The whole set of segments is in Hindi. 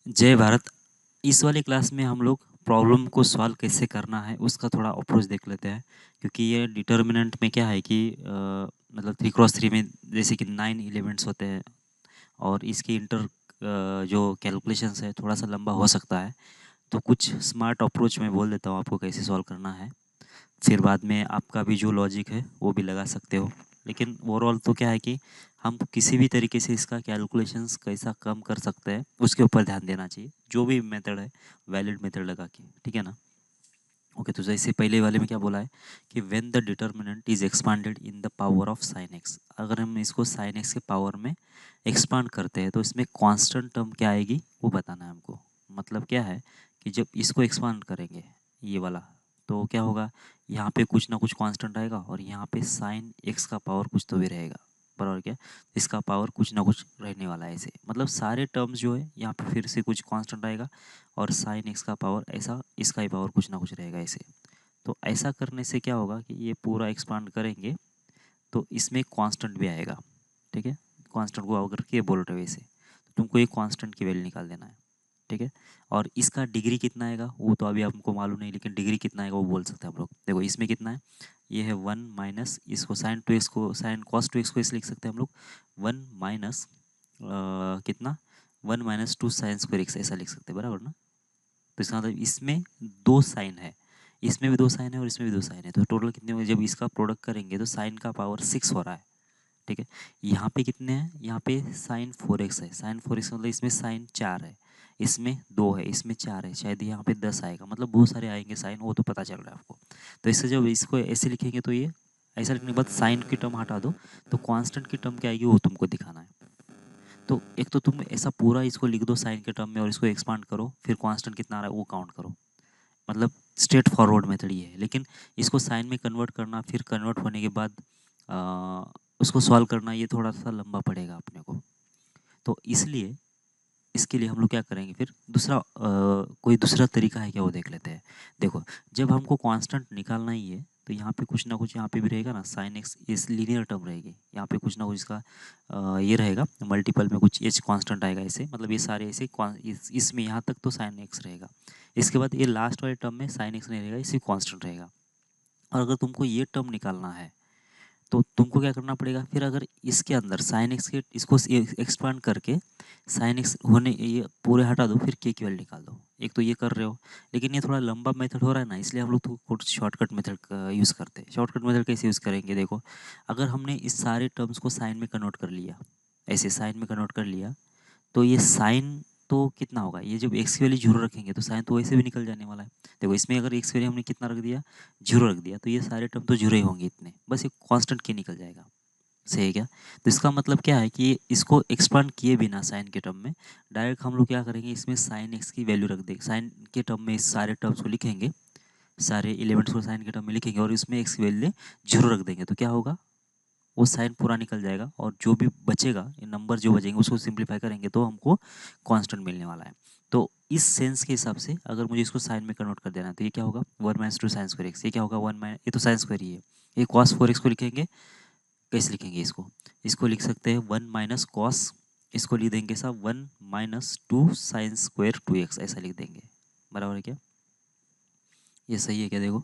जय भारत। इस वाले क्लास में हम लोग प्रॉब्लम को सॉल्व कैसे करना है उसका थोड़ा अप्रोच देख लेते हैं। क्योंकि ये डिटर्मिनेंट में क्या है कि मतलब 3x3 में जैसे कि 9 एलिमेंट्स होते हैं और इसके जो कैलकुलेशंस है थोड़ा सा लंबा हो सकता है। तो कुछ स्मार्ट अप्रोच मैं बोल देता हूँ आपको कैसे सॉल्व करना है। फिर बाद में आपका भी जो लॉजिक है वो भी लगा सकते हो। लेकिन ओवरऑल तो क्या है कि हम किसी भी तरीके से इसका कैलकुलेशंस कैसा कम कर सकते हैं उसके ऊपर ध्यान देना चाहिए, जो भी मेथड है वैलिड मेथड लगा के, ठीक है ना। ओके, तो जैसे पहले वाले में क्या बोला है कि when the determinant is expanded in the power of sine x, अगर हम इसको साइन एक्स के पावर में एक्सपांड करते हैं तो इसमें कांस्टेंट टर्म क्या आएगी वो बताना है हमको। मतलब क्या है कि जब इसको एक्सपांड करेंगे ये वाला, तो क्या होगा, यहाँ पे कुछ ना कुछ कांस्टेंट आएगा और यहाँ पे साइन एक्स का पावर कुछ तो भी रहेगा, बराबर क्या, इसका पावर कुछ ना कुछ रहने वाला है ऐसे। मतलब सारे टर्म्स जो है यहाँ पे फिर से कुछ कांस्टेंट आएगा और साइन एक्स का पावर ऐसा, इसका ही पावर कुछ ना कुछ रहेगा ऐसे। तो ऐसा करने से क्या होगा कि ये पूरा एक्सपांड करेंगे तो इसमें कांस्टेंट भी आएगा, ठीक है। कांस्टेंट को अगर के बोल रहे हो वैसे, तो तुमको ये कांस्टेंट की वैल्यू निकाल देना है, ठीक है। और इसका डिग्री कितना आएगा वो तो अभी हमको मालूम नहीं, लेकिन डिग्री कितना आएगा वो बोल सकते हैं हम लोग। देखो इसमें कितना है, ये है 1 माइनस इसको साइन टू एक्स को, साइन कॉस टू एक्स को इसे लिख सकते हैं हम लोग 1 माइनस कितना, 1 माइनस 2 साइन स्क्वायर एक्स ऐसा लिख सकते हैं, बराबर ना। तो इसका मतलब इसमें दो साइन है, इसमें भी दो साइन है और इसमें भी दो साइन है, तो टोटल कितने होंगे, जब इसका प्रोडक्ट करेंगे तो साइन का पावर 6 हो रहा है, ठीक है। यहाँ पे कितने हैं, यहाँ पे साइन 4x है, साइन 4x मतलब इसमें साइन 4 है, इसमें 2 है, इसमें 4 है, शायद यहाँ पे 10 आएगा, मतलब बहुत सारे आएंगे साइन, वो तो पता चल रहा है आपको। तो इससे जब इसको ऐसे लिखेंगे तो ये ऐसा लिखने के बाद साइन की टर्म हटा दो, तो कांस्टेंट की टर्म क्या आएगी वो तुमको दिखाना है। तो एक तो तुम ऐसा पूरा इसको लिख दो साइन के टर्म में और इसको एक्सपांड करो, फिर कांस्टेंट कितना आ रहा है वो काउंट करो। मतलब स्ट्रेट फॉरवर्ड मेथड ये है, लेकिन इसको साइन में कन्वर्ट करना, फिर कन्वर्ट होने के बाद उसको सॉल्व करना, ये थोड़ा सा लंबा पड़ेगा अपने को। तो इसलिए इसके लिए हम लोग क्या करेंगे, फिर दूसरा कोई दूसरा तरीका है क्या वो देख लेते हैं। देखो, जब हमको कांस्टेंट निकालना ही है तो यहाँ पे कुछ ना कुछ यहाँ पे भी रहेगा ना, साइन एक्स इस लीनियर टर्म रहेगी, यहाँ पे कुछ ना कुछ इसका ये रहेगा, मल्टीपल में कुछ एच कांस्टेंट आएगा ऐसे, मतलब ये सारे ऐसे इसमें यहाँ तक तो साइन एक्स रहेगा। इसके बाद ये लास्ट वाले टर्म में साइन एक्स नहीं रहेगा, इसी कांस्टेंट रहेगा। और अगर तुमको ये टर्म निकालना है तो तुमको क्या करना पड़ेगा, फिर अगर इसके अंदर साइन एक्स के इसको एक्सपांड करके साइन एक्स होने ये पूरे हटा दो, फिर के की वैल्यू निकाल दो। एक तो ये कर रहे हो, लेकिन ये थोड़ा लंबा मेथड हो रहा है ना, इसलिए हम लोग तो कुछ शॉर्टकट मेथड का यूज़ करते हैं। शॉर्टकट मेथड कैसे यूज़ करेंगे, देखो, अगर हमने इस सारे टर्म्स को साइन में कन्वर्ट कर लिया, ऐसे साइन में कन्वर्ट कर लिया, तो ये साइन तो कितना होगा, ये जब एक्स की वैल्यू जीरो रखेंगे तो साइन तो वैसे भी निकल जाने वाला है। देखो इसमें अगर एक्स की वैल्यू हमने कितना रख दिया, जीरो रख दिया, तो ये सारे टर्म तो जीरो ही होंगे इतने, बस ये कांस्टेंट के निकल जाएगा। सही है क्या। तो इसका मतलब क्या है कि इसको एक्सपांड किए बिना साइन के टर्म में डायरेक्ट हम लोग क्या करेंगे, इसमें साइन एक्स की वैल्यू रख देंगे, साइन के टर्म में इस सारे टर्म्स को लिखेंगे, सारे एलिमेंट्स को साइन के टर्म में लिखेंगे और इसमें एक्स की वैल्यू जीरो रख देंगे, तो क्या होगा, वो साइन पूरा निकल जाएगा और जो भी बचेगा, ये नंबर जो बचेंगे उसको सिंप्लीफाई करेंगे तो हमको कांस्टेंट मिलने वाला है। तो इस सेंस के हिसाब से अगर मुझे इसको साइन में कन्वर्ट कर देना है तो ये क्या होगा, 1 माइनस 2 साइन स्क्वायर एक्स, ये क्या होगा 1 माइनस, ये तो साइन स्क्वायर ही है, ये कॉस 4x को लिखेंगे, कैसे लिखेंगे इसको, इसको लिख सकते हैं 1 माइनस कॉस, इसको लिख देंगे साहब 1 माइनस 2 साइन स्क्वायर 2x ऐसा लिख देंगे, बराबर है क्या, ये सही है क्या, देखो।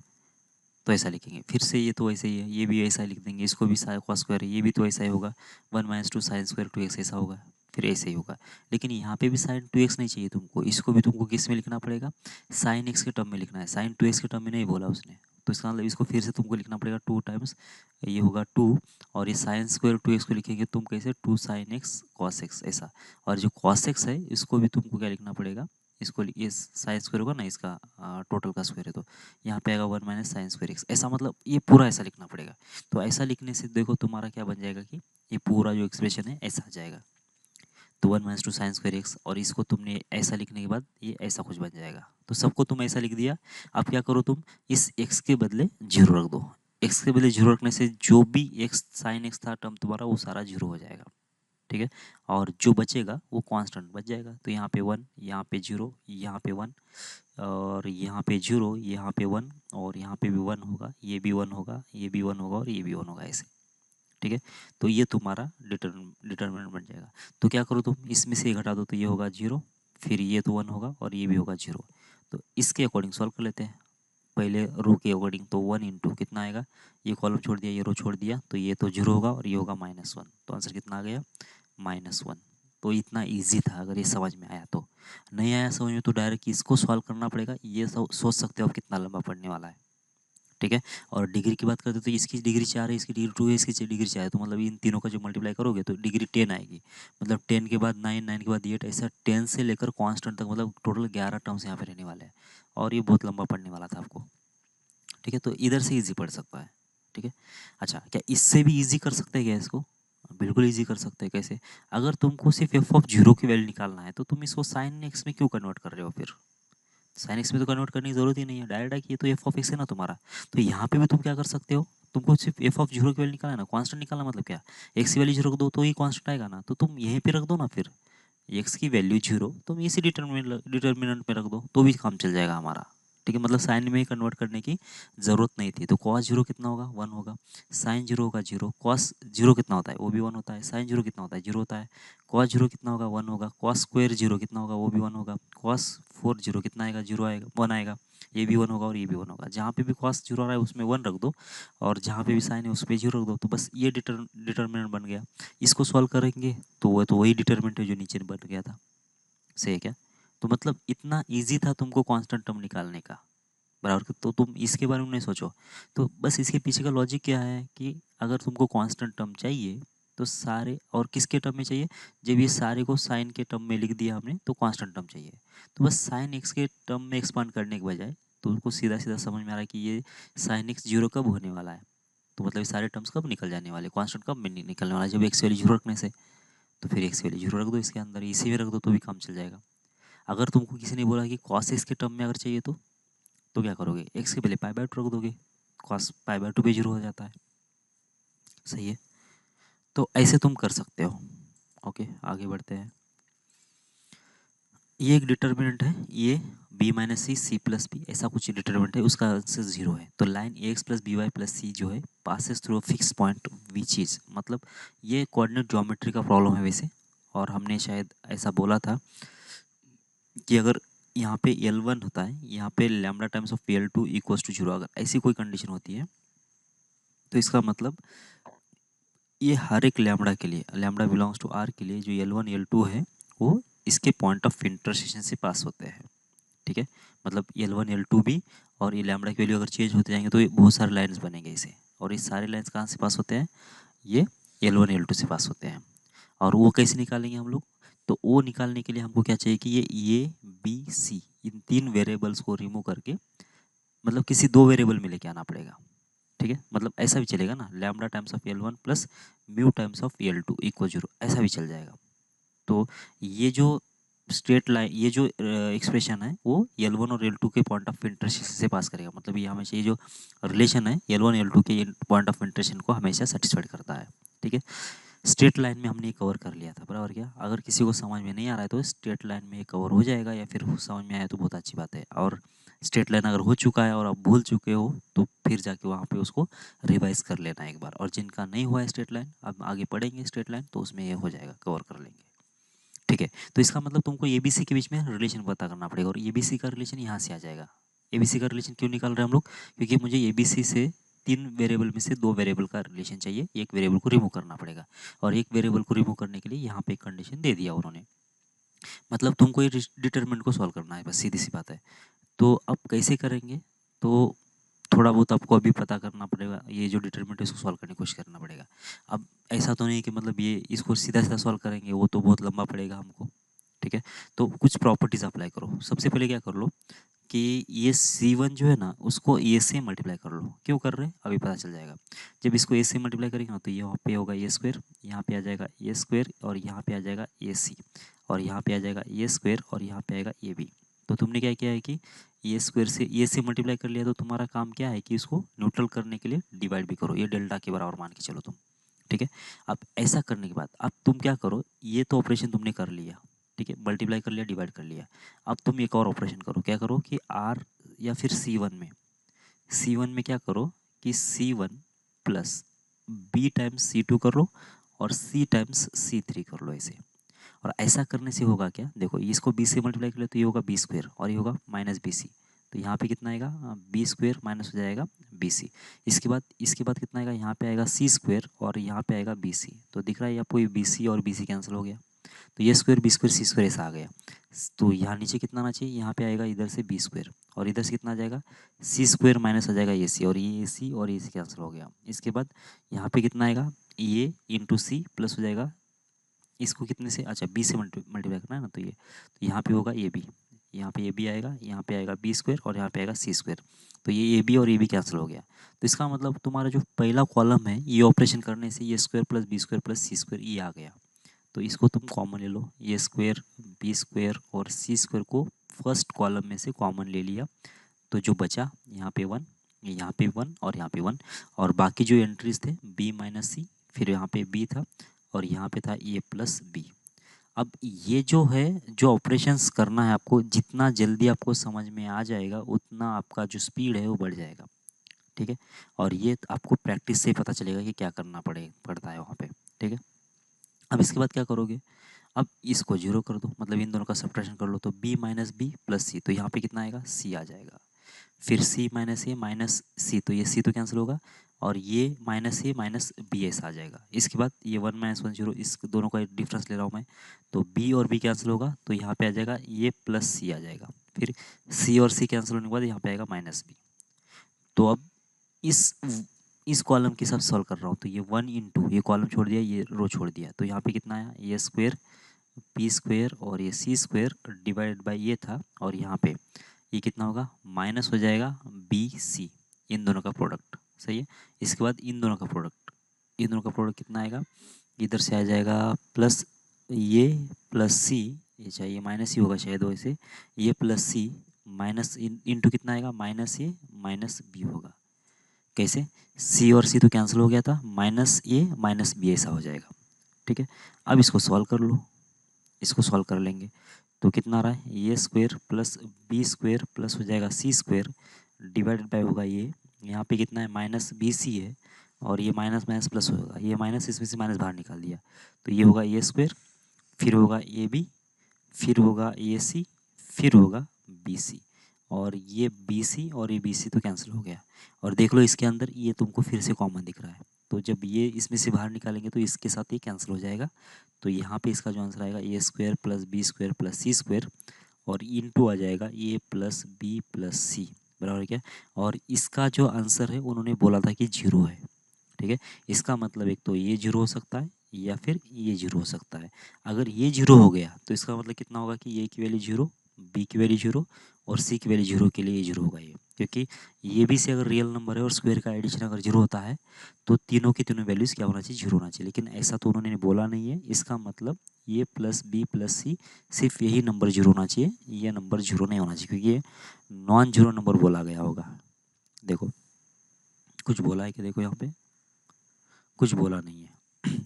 तो ऐसा लिखेंगे, फिर से ये तो ऐसे ही है, ये भी ऐसा लिख देंगे, इसको भी कॉस स्क्वायर है, ये भी तो ऐसा ही होगा, 1 माइनस 2 साइन स्क्वायर 2x ऐसा होगा, फिर ऐसे ही होगा। लेकिन यहाँ पे भी साइन 2x नहीं चाहिए तुमको, इसको भी तुमको किस में लिखना पड़ेगा, साइन एक्स के टर्म में लिखना है, साइन 2x के टर्म में नहीं बोला उसने। तो इसका मतलब इसको फिर से तुमको लिखना पड़ेगा 2 टाइम्स, ये होगा 2, और ये साइन स्क्वायर 2x को लिखेंगे तुम कैसे, 2 साइन एक्स कॉस एक्स ऐसा। और जो कॉस एक्स है इसको भी तुमको क्या लिखना पड़ेगा, इसको ये साइन स्क्वायर होगा ना इसका, टोटल का स्क्वायर है, तो यहाँ पे आएगा 1 माइनस साइन स्क्वायर एक्स ऐसा, मतलब ये पूरा ऐसा लिखना पड़ेगा। तो ऐसा लिखने से देखो तुम्हारा क्या बन जाएगा कि ये पूरा जो एक्सप्रेशन है ऐसा आ जाएगा, तो 1 माइनस 2 साइन स्क्वायर एक्स, और इसको तुमने ऐसा लिखने के बाद ये ऐसा कुछ बन जाएगा। तो सबको तुम ऐसा लिख दिया। अब क्या करो तुम, इस एक्स के बदले जीरो रख दो, एक्स के बदले जीरो रखने से जो भी एक्स साइन एक्स था टर्म तुम्हारा वो सारा जीरो हो जाएगा, ठीक है। और जो बचेगा वो कांस्टेंट बच जाएगा, तो यहाँ पे 1, यहाँ पे जीरो, यहाँ पे 1, और यहाँ पे जीरो, यहाँ पे 1, और यहाँ पे भी 1 होगा, ये भी 1 होगा, ये भी 1 होगा और ये भी 1 होगा ऐसे, ठीक है। तो ये तुम्हारा डिटर्मिनेंट बन जाएगा। तो क्या करो तुम, इसमें से ये घटा दो तो ये होगा जीरो, फिर ये तो 1 होगा और ये भी होगा 0। तो इसके अकॉर्डिंग सॉल्व कर लेते हैं। पहले रो के अकॉर्डिंग, तो 1 इंटू कितना आएगा, ये कॉलम छोड़ दिया, ये रो छोड़ दिया, तो ये तो 0 होगा और ये होगा -1। तो आंसर कितना आ गया, -1। तो इतना इजी था, अगर ये समझ में आया तो। नहीं आया समझ में तो डायरेक्ट इसको सॉल्व करना पड़ेगा। ये सोच सकते हो आप कितना लंबा पड़ने वाला है, ठीक है। और डिग्री की बात करते तो इसकी डिग्री 4 है, इसकी डिग्री 2 है, इसकी डिग्री 4 है, तो मतलब इन तीनों का जो मल्टीप्लाई करोगे तो डिग्री 10 आएगी। मतलब 10 के बाद 9, 9 के बाद 8, ऐसा 10 से लेकर कांस्टेंट तक, मतलब टोटल 11 टर्म्स यहाँ पे रहने वाले हैं। और ये बहुत लंबा पड़ने वाला था आपको, ठीक है। तो इधर से इजी पड़ सकता है, ठीक है। अच्छा, क्या इससे भी इजी कर सकते हैं क्या इसको? बिल्कुल इजी कर सकते हैं। कैसे? अगर तुमको सिर्फ एफ ऑफ जीरो की वैल्यू निकालना है तो तुम इसको साइन एक्स में क्यों कन्वर्ट कर रहे हो? फिर साइन एक्स में तो कन्वर्ट करने की जरूरत ही नहीं है, डायरेक्ट है कि ये तो एफ ऑफ एक्स है ना तुम्हारा। तो यहाँ पे भी तुम क्या कर सकते हो, तुमको सिर्फ एफ ऑफ जीरो की वैल्यू निकालना है ना, कांस्टेंट निकालना, मतलब क्या, एक्स की वैल्यू जीरो रख दो तो ही कांस्टेंट आएगा ना, तो तुम यहीं पे रख दो ना। फिर एक्स की वैल्यू जीरो तुम इसी डिटर्मिनेंट में रख दो तो भी काम चल जाएगा हमारा, ठीक है। मतलब साइन में कन्वर्ट करने की ज़रूरत नहीं थी। तो कॉस जीरो कितना होगा, 1 होगा। साइन जीरो होगा 0। कॉस जीरो कितना होता है, वो भी 1 होता है। साइन जीरो कितना होता है, 0 होता है। कॉस जीरो कितना होगा, 1 होगा। कॉस स्क्वायर जीरो कितना होगा, वो भी 1 होगा। कॉस 4 जीरो कितना आएगा, 0 आएगा, 1 आएगा। ये भी 1 होगा और ये भी 1 होगा। जहाँ पे भी कॉस जीरो आ रहा है उसमें 1 रख दो, और जहाँ पे भी साइन है उस पर 0 रख दो, तो बस ये डिटर्मिनेंट बन गया। इसको सॉल्व करेंगे तो वो तो वही डिटर्मिनेंट है जो नीचे बन गया था। सही है क्या? तो मतलब इतना इजी था तुमको कांस्टेंट टर्म निकालने का, बराबर। तो तुम इसके बारे में नहीं सोचो। तो बस इसके पीछे का लॉजिक क्या है कि अगर तुमको कांस्टेंट टर्म चाहिए तो सारे, और किसके टर्म में चाहिए, जब ये सारे को साइन के टर्म में लिख दिया हमने तो कांस्टेंट टर्म चाहिए। तो बस साइन एक्स के टर्म में एक्सपांड करने के बजाय तो उनको सीधा सीधा समझ में आ रहा है कि ये साइन एक्स जीरो कब होने वाला है, तो मतलब ये सारे टर्म्स कब निकल जाने वाले, कांस्टेंट कब में निकलने वाला है, जब एक्स वैल्यू जीरो रखने से। तो फिर एक्स वैल्यू जीरो रख दो इसके अंदर, इसी में रख दो तो भी काम चल जाएगा। अगर तुमको किसी ने बोला कि कॉस एक्स के टर्म में अगर चाहिए तो क्या करोगे, एक्स के पहले पाई बाय टू रख दोगे, कॉस पाई बाय टू पे जीरो हो जाता है। सही है। तो ऐसे तुम कर सकते हो। ओके, आगे बढ़ते हैं। ये एक डिटर्मिनेंट है, ये B minus C, C plus B, ऐसा कुछ डिटर्मिनेंट है, उसका आंसर 0 है। तो line A X plus B Y plus C जो है passes through fix point which is, मतलब ये कोऑर्डिनेट ज्योमेट्री का प्रॉब्लम है वैसे। और हमने शायद ऐसा बोला था कि अगर यहाँ पे L1 होता है, यहाँ पे lambda times of L2 equals to 0, अगर ऐसी कोई कंडीशन होती है तो इसका मतलब ये हर एक लैम्डा के लिए, लैम्डा बिलोंग्स टू आर के लिए, जो L1 L2 है वो इसके पॉइंट ऑफ इंटरसेक्शन से पास होते हैं, ठीक है। मतलब L1 L2 भी, और ये लैम्डा की वैल्यू अगर चेंज होते जाएंगे तो ये बहुत सारे लाइन्स बनेंगे इसे, और ये सारे लाइन्स कहाँ से पास होते हैं, ये L1 L2 से पास होते हैं। और वो कैसे निकालेंगे हम लोग, तो वो निकालने के लिए हमको क्या चाहिए कि ये बी सी इन तीन वेरिएबल्स को रिमूव करके, मतलब किसी दो वेरिएबल में लेके आना पड़ेगा, ठीक है। मतलब ऐसा भी चलेगा ना, lambda times of L1 plus mu times of L2 equal 0, ऐसा भी चल जाएगा। तो ये जो स्ट्रेट लाइन, ये जो एक्सप्रेशन है वो L1 और L2 के पॉइंट ऑफ इंटरसेक्शन से पास करेगा। मतलब ये हमेशा, ये जो रिलेशन है L1 L2 के पॉइंट ऑफ इंटरसेक्शन को हमेशा सेटिस्फाइड करता है, ठीक है। स्ट्रेट लाइन में हमने कवर कर लिया था, बराबर। क्या अगर किसी को समझ में नहीं आ रहा है तो स्ट्रेट लाइन में कवर हो जाएगा, या फिर समझ में आया तो बहुत अच्छी बात है। और स्ट्रेट लाइन अगर हो चुका है और आप भूल चुके हो तो फिर जाके वहाँ पे उसको रिवाइज कर लेना एक बार। और जिनका नहीं हुआ है स्ट्रेट लाइन, अब आगे पढ़ेंगे स्ट्रेट लाइन तो उसमें ये हो जाएगा, कवर कर लेंगे, ठीक है। तो इसका मतलब तुमको एबीसी के बीच में रिलेशन पता करना पड़ेगा, और एबीसी का रिलेशन यहाँ से आ जाएगा। एबीसी का रिलेशन क्यों निकाल रहे हैं हम लोग, क्योंकि मुझे एबीसी से तीन वेरिएबल में से दो वेरिएबल का रिलेशन चाहिए, एक वेरिएबल को रिमूव करना पड़ेगा। और एक वेरिएबल को रिमूव करने के लिए यहाँ पे एक कंडीशन दे दिया उन्होंने, मतलब तुमको ये डिटरमिनेंट को सॉल्व करना है, बस सीधी सी बात है। तो अब कैसे करेंगे, तो थोड़ा बहुत आपको अभी पता करना पड़ेगा, ये जो डिटरमिनेंट है इसको सॉल्व करने की कोशिश करना पड़ेगा। अब ऐसा तो नहीं है कि मतलब ये इसको सीधा सीधा सॉल्व करेंगे, वो तो बहुत लंबा पड़ेगा हमको, ठीक है। तो कुछ प्रॉपर्टीज अप्लाई करो। सबसे पहले क्या कर लो कि ये C1 जो है ना उसको ए से मल्टीप्लाई कर लो। क्यों कर रहे हैं अभी पता चल जाएगा। जब इसको ए से मल्टीप्लाई करेंगे ना तो यहाँ पे होगा ए स्क्वायर, यहाँ पे आ जाएगा ए स्क्वायर, और यहाँ पे आ जाएगा ए सी, और यहाँ पे आ जाएगा ए स्क्वायर, और यहाँ पे आएगा ए बी। तो तुमने क्या किया है कि ए स्क्वायर से ए से मल्टीप्लाई कर लिया, तो तुम्हारा काम क्या है कि इसको न्यूट्रल करने के लिए डिवाइड भी करो, ये डेल्टा के बराबर मान के चलो तुम, ठीक है। अब ऐसा करने के बाद अब तुम क्या करो, ये तो ऑपरेशन तुमने कर लिया, ठीक है, मल्टीप्लाई कर लिया, डिवाइड कर लिया। अब तुम एक और ऑपरेशन करो, क्या करो कि आर या फिर सी वन में क्या करो कि C1 plus B times C2 कर लो, और सी टाइम्स C3 कर लो ऐसे। और ऐसा करने से होगा क्या, देखो इसको बी से मल्टीप्लाई कर ले तो ये होगा बी स्क्वायर और ये होगा माइनस बी सी, तो यहाँ पे कितना आएगा बी स्क्वायर माइनस हो जाएगा बी सी। इसके बाद कितना आएगा, यहाँ पे आएगा सी स्क्वायर और यहाँ पे आएगा बी सी। तो दिख रहा है आपको ये बी सी और बी सी कैंसिल हो गया, तो ये स्क्वायर बी स्क्वायर सी स्क्वायर ऐसा आ गया। तो यहाँ नीचे कितना आना चाहिए, यहाँ पे आएगा इधर से बी स्क्वायर और इधर से कितना आ जाएगा सी स्क्वायर माइनस हो जाएगा ए सी, और ये ए सी और ए सी कैंसिल हो गया। इसके बाद यहाँ पे कितना आएगा ए इंटू सी प्लस हो जाएगा, इसको कितने से, अच्छा बी से मल्टीप्लाई करना है ना, तो ये तो यहाँ पे होगा ए बी, यहाँ पे ए बी आएगा, यहाँ पे आएगा बी स्क्वायर और यहाँ पे आएगा सी स्क्वायर, तो ये ए बी और ए बी कैंसिल हो गया। तो इसका मतलब तुम्हारा जो पहला कॉलम है ये ऑपरेशन करने से ये square plus B square plus C square ये आ गया, तो इसको तुम कॉमन ले लो, ये स्क्वायर बी स्क्वायर और सी स्क्वायर को फर्स्ट कॉलम में से कॉमन ले लिया, तो जो बचा यहाँ पे 1, यहाँ पे 1 और यहाँ पे 1, और बाकी जो एंट्रीज थे बी माइनस सी, फिर यहाँ पे बी था और यहाँ पे था ए प्लस बी। अब ये जो है जो ऑपरेशंस करना है आपको, जितना जल्दी आपको समझ में आ जाएगा उतना आपका जो स्पीड है वो बढ़ जाएगा, ठीक है। और ये आपको प्रैक्टिस से पता चलेगा कि क्या करना पड़ता है वहाँ पे, ठीक है। अब इसके बाद क्या करोगे, अब इसको जीरो कर दो, मतलब इन दोनों का सब्ट्रैक्शन कर लो, तो b माइनस बी प्लस सी, तो यहाँ पे कितना आएगा c आ जाएगा, फिर c minus A minus C, तो ये c तो कैंसिल होगा और ये माइनस ए माइनस बी ऐसा आ जाएगा। इसके बाद ये 1 माइनस 1 0, इस दोनों का डिफरेंस ले रहा हूँ मैं, तो b और b कैंसिल होगा तो यहाँ पे आ जाएगा ये प्लस सी आ जाएगा, फिर c और c कैंसिल होने के बाद यहाँ पे आएगा माइनस बी। तो अब इस कॉलम के साथ सॉल्व कर रहा हूँ, तो ये 1 इंटू ये कॉलम छोड़ दिया ये रो छोड़ दिया, तो यहाँ पे कितना आया ये स्क्वायर पी स्क्वायर और ये सी स्क्वायर डिवाइड बाई ये था, और यहाँ पे ये कितना होगा माइनस हो जाएगा बी सी, इन दोनों का प्रोडक्ट, सही है। इसके बाद इन दोनों का प्रोडक्ट कितना आएगा, इधर से आ जाएगा प्लस ये प्लस सी, ये चाहिए माइनस ही होगा शायद वैसे, ये प्लस सी माइनस इंटू कितना आएगा माइनस ए माइनस बी होगा। कैसे, सी और सी तो कैंसिल हो गया था, माइनस ए माइनस बी ऐसा हो जाएगा, ठीक है। अब इसको सॉल्व कर लो, इसको सॉल्व कर लेंगे तो कितना आ रहा है ये square plus B square plus हो जाएगा सी स्क्वायर डिवाइडेड बाय होगा ये, यहाँ पे कितना है माइनस बी सी है और ये माइनस माइनस प्लस होगा, ये माइनस इसमें से माइनस बाहर निकाल दिया, तो ये होगा ए स्क्वायर, फिर होगा ए बी, फिर होगा ए सी, फिर होगा बी सी, और ये बी सी और ये बी सी तो कैंसिल हो गया। और देख लो इसके अंदर ये तुमको फिर से कॉमन दिख रहा है, तो जब ये इसमें से बाहर निकालेंगे तो इसके साथ ये कैंसिल हो जाएगा, तो यहाँ पे इसका जो आंसर आएगा A square plus B square plus C square और इनटू आ जाएगा A plus B plus C, बराबर क्या। और इसका जो आंसर है उन्होंने बोला था कि जीरो है, ठीक है। इसका मतलब एक तो ये जीरो हो सकता है या फिर ये जीरो हो सकता है। अगर ये जीरो हो गया तो इसका मतलब कितना होगा कि ए की वैल्यू जीरो, बी की वैल्यू जीरो और सी की वैल्यू जीरो के लिए ये जीरो होगा ये, क्योंकि ये भी से अगर रियल नंबर है और स्क्वायर का एडिशन अगर जीरो होता है तो तीनों की तीनों वैल्यूज़ क्या होना चाहिए, जीरो होना चाहिए, लेकिन ऐसा तो उन्होंने बोला नहीं है। इसका मतलब ये प्लस बी प्लस सी सिर्फ यही नंबर जीरो होना चाहिए, ये नंबर जीरो नहीं होना चाहिए, क्योंकि ये नॉन जीरो नंबर बोला गया होगा। देखो कुछ बोला है कि, देखो यहाँ पे कुछ बोला नहीं है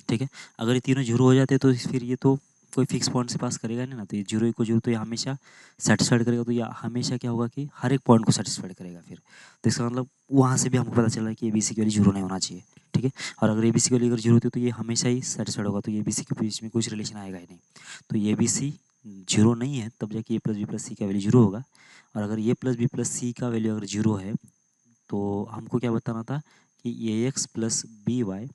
ठीक है। अगर ये तीनों जीरो हो जाते तो फिर ये तो कोई फिक्स पॉइंट से पास करेगा नहीं ना, तो ये जीरो को जीरो तो ये हमेशा सेटिस्फाइड करेगा, तो ये हमेशा क्या होगा कि हर एक पॉइंट को सेटिस्फाइड करेगा फिर। तो इसका मतलब वहाँ से भी हमको पता चल रहा है कि ए बी सी की वैल्यू जीरो नहीं होना चाहिए, ठीक है। और अगर ए बी सी की वैल्यू अगर जीरो होती है तो ये हमेशा ही सेटिस्फाइड होगा, तो ए बी सी के बीच में कुछ रिलेशन आएगा ही नहीं। तो ए बी सी जीरो नहीं है तब जाके ए प्लस बी प्लस सी का वैल्यू जीरो होगा, और अगर ए प्लस बी प्लस सी का वैल्यू अगर जीरो है तो हमको क्या बताना था कि A X plus B Y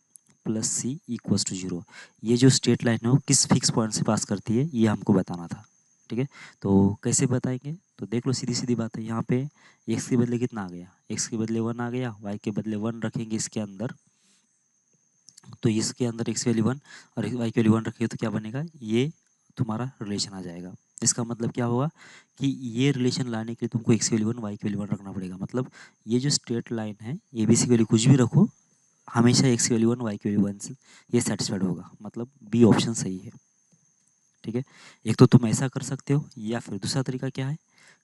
plus C equals to zero, ये जो स्ट्रेट लाइन है वो किस फिक्स पॉइंट से पास करती है ये हमको बताना था, ठीक है। तो कैसे बताएंगे, तो देख लो सीधी सीधी बात है, यहाँ पे एक्स के बदले कितना आ गया, एक्स के बदले 1 आ गया, वाई के बदले 1 रखेंगे इसके अंदर, तो इसके अंदर एक्स वैल्यू 1 और वाई की वैल्यू 1 रखेंगे तो क्या बनेगा, ये तुम्हारा रिलेशन आ जाएगा। इसका मतलब क्या होगा कि ये रिलेशन लाने के लिए तुमको एक्स की वैल्यू 1 वाई की वैल्यू 1 रखना पड़ेगा, मतलब ये जो स्ट्रेट लाइन है ए बी सी की वैल्यू कुछ भी रखो, हमेशा एक्स की वैल्यू 1 वाई की वैल्यू 1 से ये सेटिस्फाइड होगा, मतलब बी ऑप्शन सही है, ठीक है। एक तो तुम ऐसा कर सकते हो, या फिर दूसरा तरीका क्या है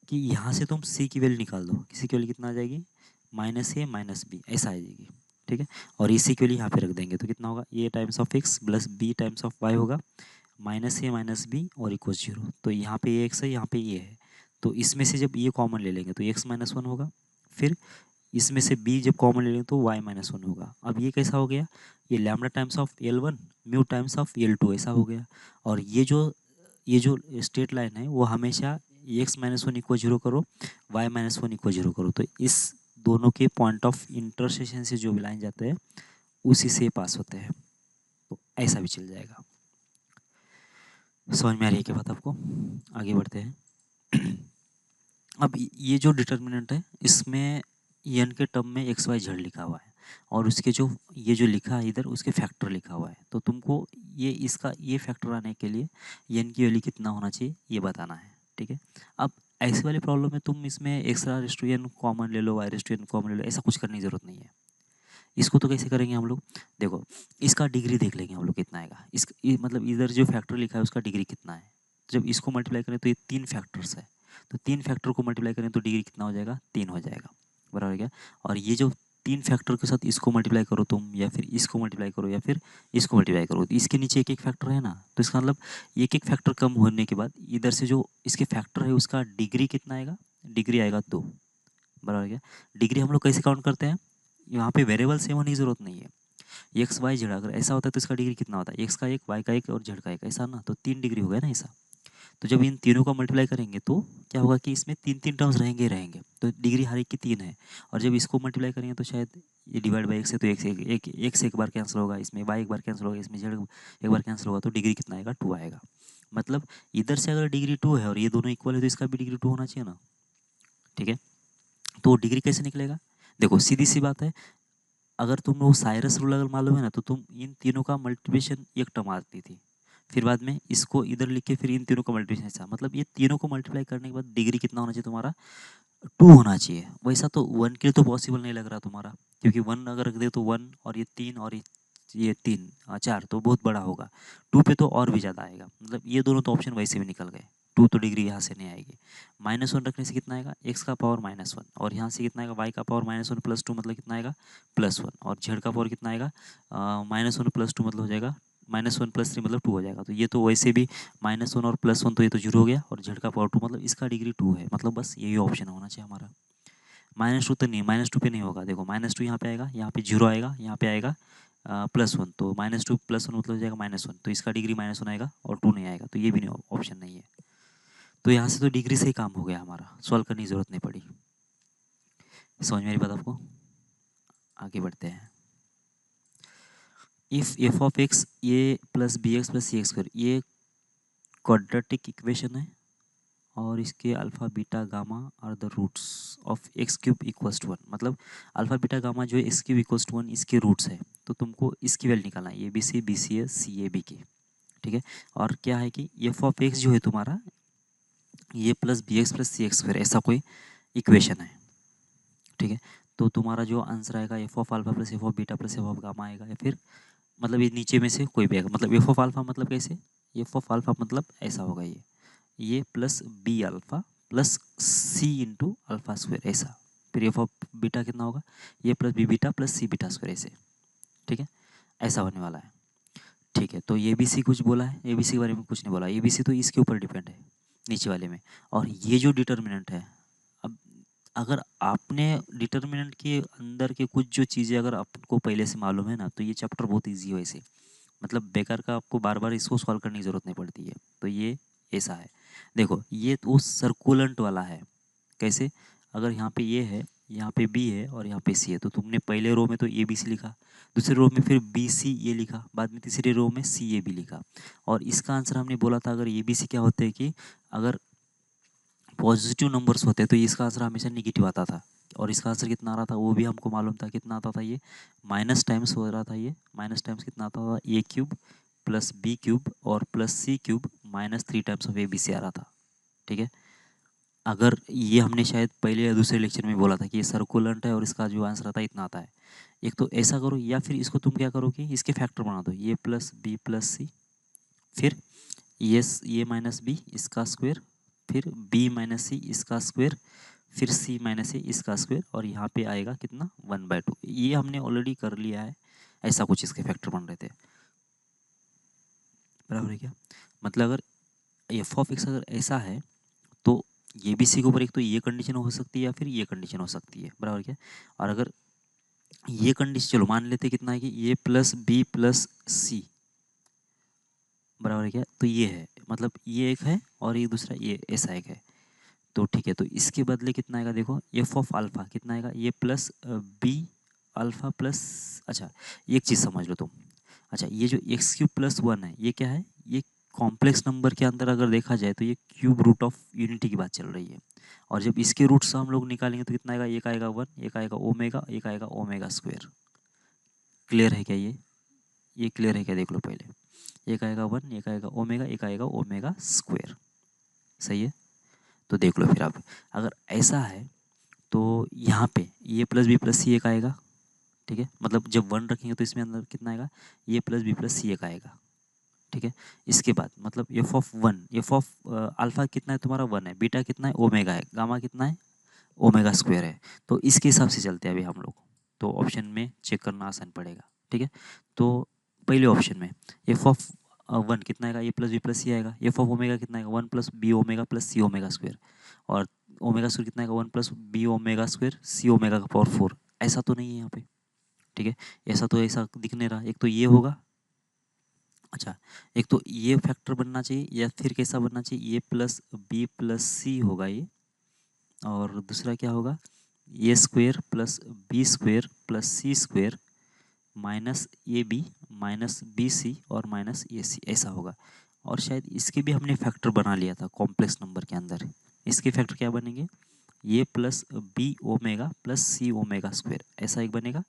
कि यहाँ से तुम सी की वैल्यू निकाल दो, किसी की वैल्यू कितना आ जाएगी माइनस ए माइनस बी ऐसा आ जाएगी, ठीक है। और इसी के लिए यहाँ पे रख देंगे तो कितना होगा A times of X plus B times of Y होगा, माइनस ए माइनस बी और इक्वल जीरो, तो यहाँ पे ए एक्स है यहाँ पे ए है, तो इसमें से जब ये कॉमन ले लेंगे तो एक्स माइनस 1 होगा, फिर इसमें से b जब कॉमन ले लेंगे तो y माइनस 1 होगा। अब ये कैसा हो गया, ये lambda times of L1 mu times of L2 ऐसा हो गया, और ये जो ये जो स्ट्रेट लाइन है वो हमेशा x minus one equal zero करो, y minus one equal zero करो, तो इस दोनों के पॉइंट ऑफ इंटरसेक्शन से जो भी लाइन जाते हैं उसी से पास होते हैं, तो ऐसा भी चल जाएगा। समझ में आ रही है क्या बात आपको? आगे बढ़ते हैं। अब ये जो डिटर्मिनेंट है इसमें एन के टर्म में एक्स वाई जेड लिखा हुआ है और उसके जो ये जो लिखा है इधर उसके फैक्टर लिखा हुआ है, तो तुमको ये इसका ये फैक्टर आने के लिए एन की वैल्यू कितना होना चाहिए ये बताना है, ठीक है। अब ऐसे वाले प्रॉब्लम में तुम इसमें X raise to N common ले लो, Y raise to N common ले लो, ऐसा कुछ करने की जरूरत नहीं है। इसको तो कैसे करेंगे हम लोग, देखो इसका डिग्री देख लेंगे हम लोग कितना आएगा, मतलब इधर जो फैक्टर लिखा है उसका डिग्री कितना है। जब इसको मल्टीप्लाई करें तो ये 3 फैक्टर्स है, तो 3 फैक्टर को मल्टीप्लाई करें तो डिग्री कितना हो जाएगा, 3 हो जाएगा, बराबर है क्या। और ये जो 3 फैक्टर के साथ इसको मल्टीप्लाई करो तुम, या फिर इसको मल्टीप्लाई करो, या फिर इसको मल्टीप्लाई करो, तो इसके नीचे एक एक फैक्टर है ना, तो इसका मतलब एक एक फैक्टर कम होने के बाद इधर से जो इसके फैक्टर है उसका डिग्री कितना आएगा, डिग्री आएगा 2, बराबर है क्या। डिग्री हम लोग कैसे काउंट करते हैं, यहाँ पे वेरिएबल सेम होने की जरूरत नहीं है, एक्स वाई जेड अगर ऐसा होता है तो इसका डिग्री कितना होता है, एक्स का एक, वाई का एक और जेड का एक, ऐसा ना, तो 3 डिग्री हो गया ना ऐसा। तो जब इन तीनों का मल्टीप्लाई करेंगे तो क्या होगा कि इसमें 3 3 टर्म्स रहेंगे ही रहेंगे, तो डिग्री हर एक की 3 है। और जब इसको मल्टीप्लाई करेंगे तो शायद ये डिवाइड बाई एक से, तो एक से एक बार कैंसिल होगा, इसमें वाई एक बार कैंसिल होगा, इसमें जेड एक बार कैंसिल होगा, तो डिग्री कितना आएगा, 2 आएगा। मतलब इधर से अगर डिग्री 2 है और ये दोनों इक्वल है तो इसका भी डिग्री 2 होना चाहिए ना, ठीक है। तो डिग्री कैसे निकलेगा, देखो सीधी सी बात है, अगर तुम वो साइरस रूल अगर मालूम है ना, तो तुम इन तीनों का मल्टीप्लिकेशन एक टर्म आती थी, फिर बाद में इसको इधर लिख के फिर इन तीनों का मल्टीप्लिकेशन ऐसा, मतलब ये तीनों को मल्टीप्लाई करने के बाद डिग्री कितना होना चाहिए तुम्हारा, 2 होना चाहिए। वैसा तो 1 के लिए तो पॉसिबल नहीं लग रहा तुम्हारा, क्योंकि 1 अगर रख दे तो 1 और ये 3 और ये 3 4 तो बहुत बड़ा होगा, 2 पे तो और भी ज़्यादा आएगा, मतलब ये दोनों तो ऑप्शन वैसे भी निकल गए, 2 तो डिग्री यहाँ से नहीं आएगी। -1 रखने से कितना आएगा, एक्स का पावर -1, और यहाँ से कितना आएगा, वाई का पावर -1 प्लस 2 मतलब कितना आएगा, +1, और जेड का पावर कितना आएगा, -1 प्लस 2 मतलब हो जाएगा -1 प्लस 3 मतलब 2 हो जाएगा। तो ये तो वैसे भी -1 और +1 तो ये तो 0 हो गया, और जेड का पावर 2 मतलब इसका डिग्री 2 है, मतलब बस यही ऑप्शन होना चाहिए हमारा। -2 तो नहीं, -2 पे नहीं होगा, देखो -2 यहाँ पे आएगा, यहाँ पे 0 आएगा, यहाँ पे आएगा +1, तो -2 +1 मतलब हो जाएगा -1, तो इसका डिग्री -1 आएगा और 2 नहीं आएगा, तो ये भी नहीं ऑप्शन नहीं है। तो यहाँ से तो डिग्री से ही काम हो गया हमारा, सॉल्व करने की जरूरत नहीं पड़ी। समझ में आ रही बात आपको? आगे बढ़ते हैं। If F of X A plus B X plus C X square, ये क्वाड्रेटिक इक्वेशन है और इसके alpha beta gamma are the roots of X cube equals to 1, मतलब अल्फा बीटा गामा जो है एक्स क्यूब इक्वल्स टू 1 इसके रूट्स है, तो तुमको इसकी वैल्यू निकालना है, ए B C A C A B की, ठीक है। और क्या है कि एफ ऑफ एक्स जो है तुम्हारा ए plus B X plus C X square ऐसा कोई इक्वेशन है, ठीक है। तो तुम्हारा जो आंसर आएगा F of alpha plus F of beta plus F of gamma आएगा, या फिर मतलब ये नीचे में से कोई भी आएगा, मतलब एफ ऑफ अल्फा मतलब कैसे, एफ ऑफ अल्फा मतलब ऐसा होगा, ये plus B alpha plus C into alpha square ऐसा, फिर एफ ऑफ बीटा कितना होगा, ये plus B beta plus C beta square ऐसे, ठीक है, ऐसा होने वाला है, ठीक है। तो ए बी सी कुछ बोला है, ए बी सी के बारे में कुछ नहीं बोला, ए बी सी तो इसके ऊपर डिपेंड है नीचे वाले में। और ये जो डिटर्मिनेंट है, अब अगर आपने डिटर्मिनेंट के अंदर के कुछ जो चीज़ें अगर आपको पहले से मालूम है ना, तो ये चैप्टर बहुत ईजी है वैसे, मतलब बेकार का आपको बार बार इसको सॉल्व करने की ज़रूरत नहीं पड़ती है, तो ये ऐसा है। देखो ये तो सर्कुलेंट वाला है, कैसे, अगर यहाँ पे ये है, यहाँ पे बी है और यहाँ पे सी है, तो तुमने पहले रो में तो ए बी सी लिखा, दूसरे रो में फिर बी सी ये लिखा, बाद में तीसरे रो में सी ए बी लिखा। और इसका आंसर हमने बोला था, अगर ए बी सी क्या होते हैं कि अगर पॉजिटिव नंबर्स होते हैं तो इसका आंसर हमेशा निगेटिव आता था, और इसका आंसर कितना आ रहा था वो भी हमको मालूम था, कितना आता था, ये माइनस टाइम्स हो रहा था, ये माइनस टाइम्स कितना आता था, A cube plus B cube और plus C cube -3 times of A B C आ रहा था, ठीक है। अगर ये हमने शायद पहले या दूसरे लेक्चर में बोला था कि ये सर्कुलेंट है और इसका जो आंसर आता है इतना आता है, एक तो ऐसा करो, या फिर इसको तुम क्या करो कि इसके फैक्टर बना दो, ये प्लस बी प्लस सी, फिर ये माइनस बी इसका स्क्वायर, फिर बी माइनस सी इसका स्क्वायर, फिर सी माइनस ए इसका स्क्वायर, और यहाँ पे आएगा कितना 1/2, ये हमने ऑलरेडी कर लिया है, ऐसा कुछ इसके फैक्टर बन रहे थे, बराबर है क्या। मतलब अगर एफ ऑफ एक्स अगर ऐसा है तो ये बी सी के ऊपर एक तो ये कंडीशन हो सकती है या फिर ये कंडीशन हो सकती है, बराबर क्या। और अगर ये कंडीशन चलो मान लेते कितना है कि ये प्लस बी प्लस सी, बराबर है क्या, तो ये है मतलब ये एक है और ये दूसरा ये ऐसा एक है। तो ठीक है, तो इसके बदले कितना आएगा देखो, एफ ऑफ अल्फा कितना आएगा, ये प्लस बी अल्फा प्लस, अच्छा एक चीज़ समझ लो तुम, अच्छा ये जो एक्स क्यूब प्लस वन है ये क्या है, ये कॉम्प्लेक्स नंबर के अंदर अगर देखा जाए तो ये क्यूब रूट ऑफ यूनिटी की बात चल रही है। और जब इसके रूट्स हम लोग निकालेंगे तो कितना आएगा, एक आएगा वन, एक आएगा ओमेगा, एक आएगा ओमेगा स्क्वायर। क्लियर है क्या ये क्लियर है क्या, देख लो पहले, एक आएगा वन, एक आएगा ओमेगा, एक आएगा ओमेगा स्क्वायर। सही है, तो देख लो फिर आप, अगर ऐसा है तो यहाँ पे ये प्लस बी प्लस सी एक आएगा, ठीक है, मतलब जब वन रखेंगे तो इसमें अंदर कितना आएगा, ये प्लस बी प्लस सी एक आएगा, ठीक है। इसके बाद मतलब F of one, F of alpha कितना है तुम्हारा वन है, बीटा कितना है ओमेगा है, गामा कितना है ओमेगा स्क्वायर है। तो इसके हिसाब से चलते हैं अभी हम लोग, तो ऑप्शन में चेक करना आसान पड़ेगा, ठीक है। तो पहले ऑप्शन में एफ ऑफ वन कितना आएगा, ये प्लस बी प्लस सी आएगा, एफ ऑफ ओमेगा कितना आएगा, one plus B omega plus C omega square, और ओमेगा स्क्वायर कितना आएगा, one plus B omega square C omega का पावर फोर। ऐसा तो नहीं है यहाँ पे, ठीक है, ऐसा तो ऐसा दिख नहीं रहा, एक तो ये होगा, अच्छा एक तो ये फैक्टर बनना चाहिए, या फिर कैसा बनना चाहिए, ये प्लस बी प्लस सी होगा ये, और दूसरा क्या होगा, A square plus B square plus C square minus A B minus B C और माइनस ए सी, ऐसा होगा। और शायद इसके भी हमने फैक्टर बना लिया था कॉम्प्लेक्स नंबर के अंदर, इसके फैक्टर क्या बनेंगे, ये plus B omega plus C omega square, ऐसा एक बनेगा।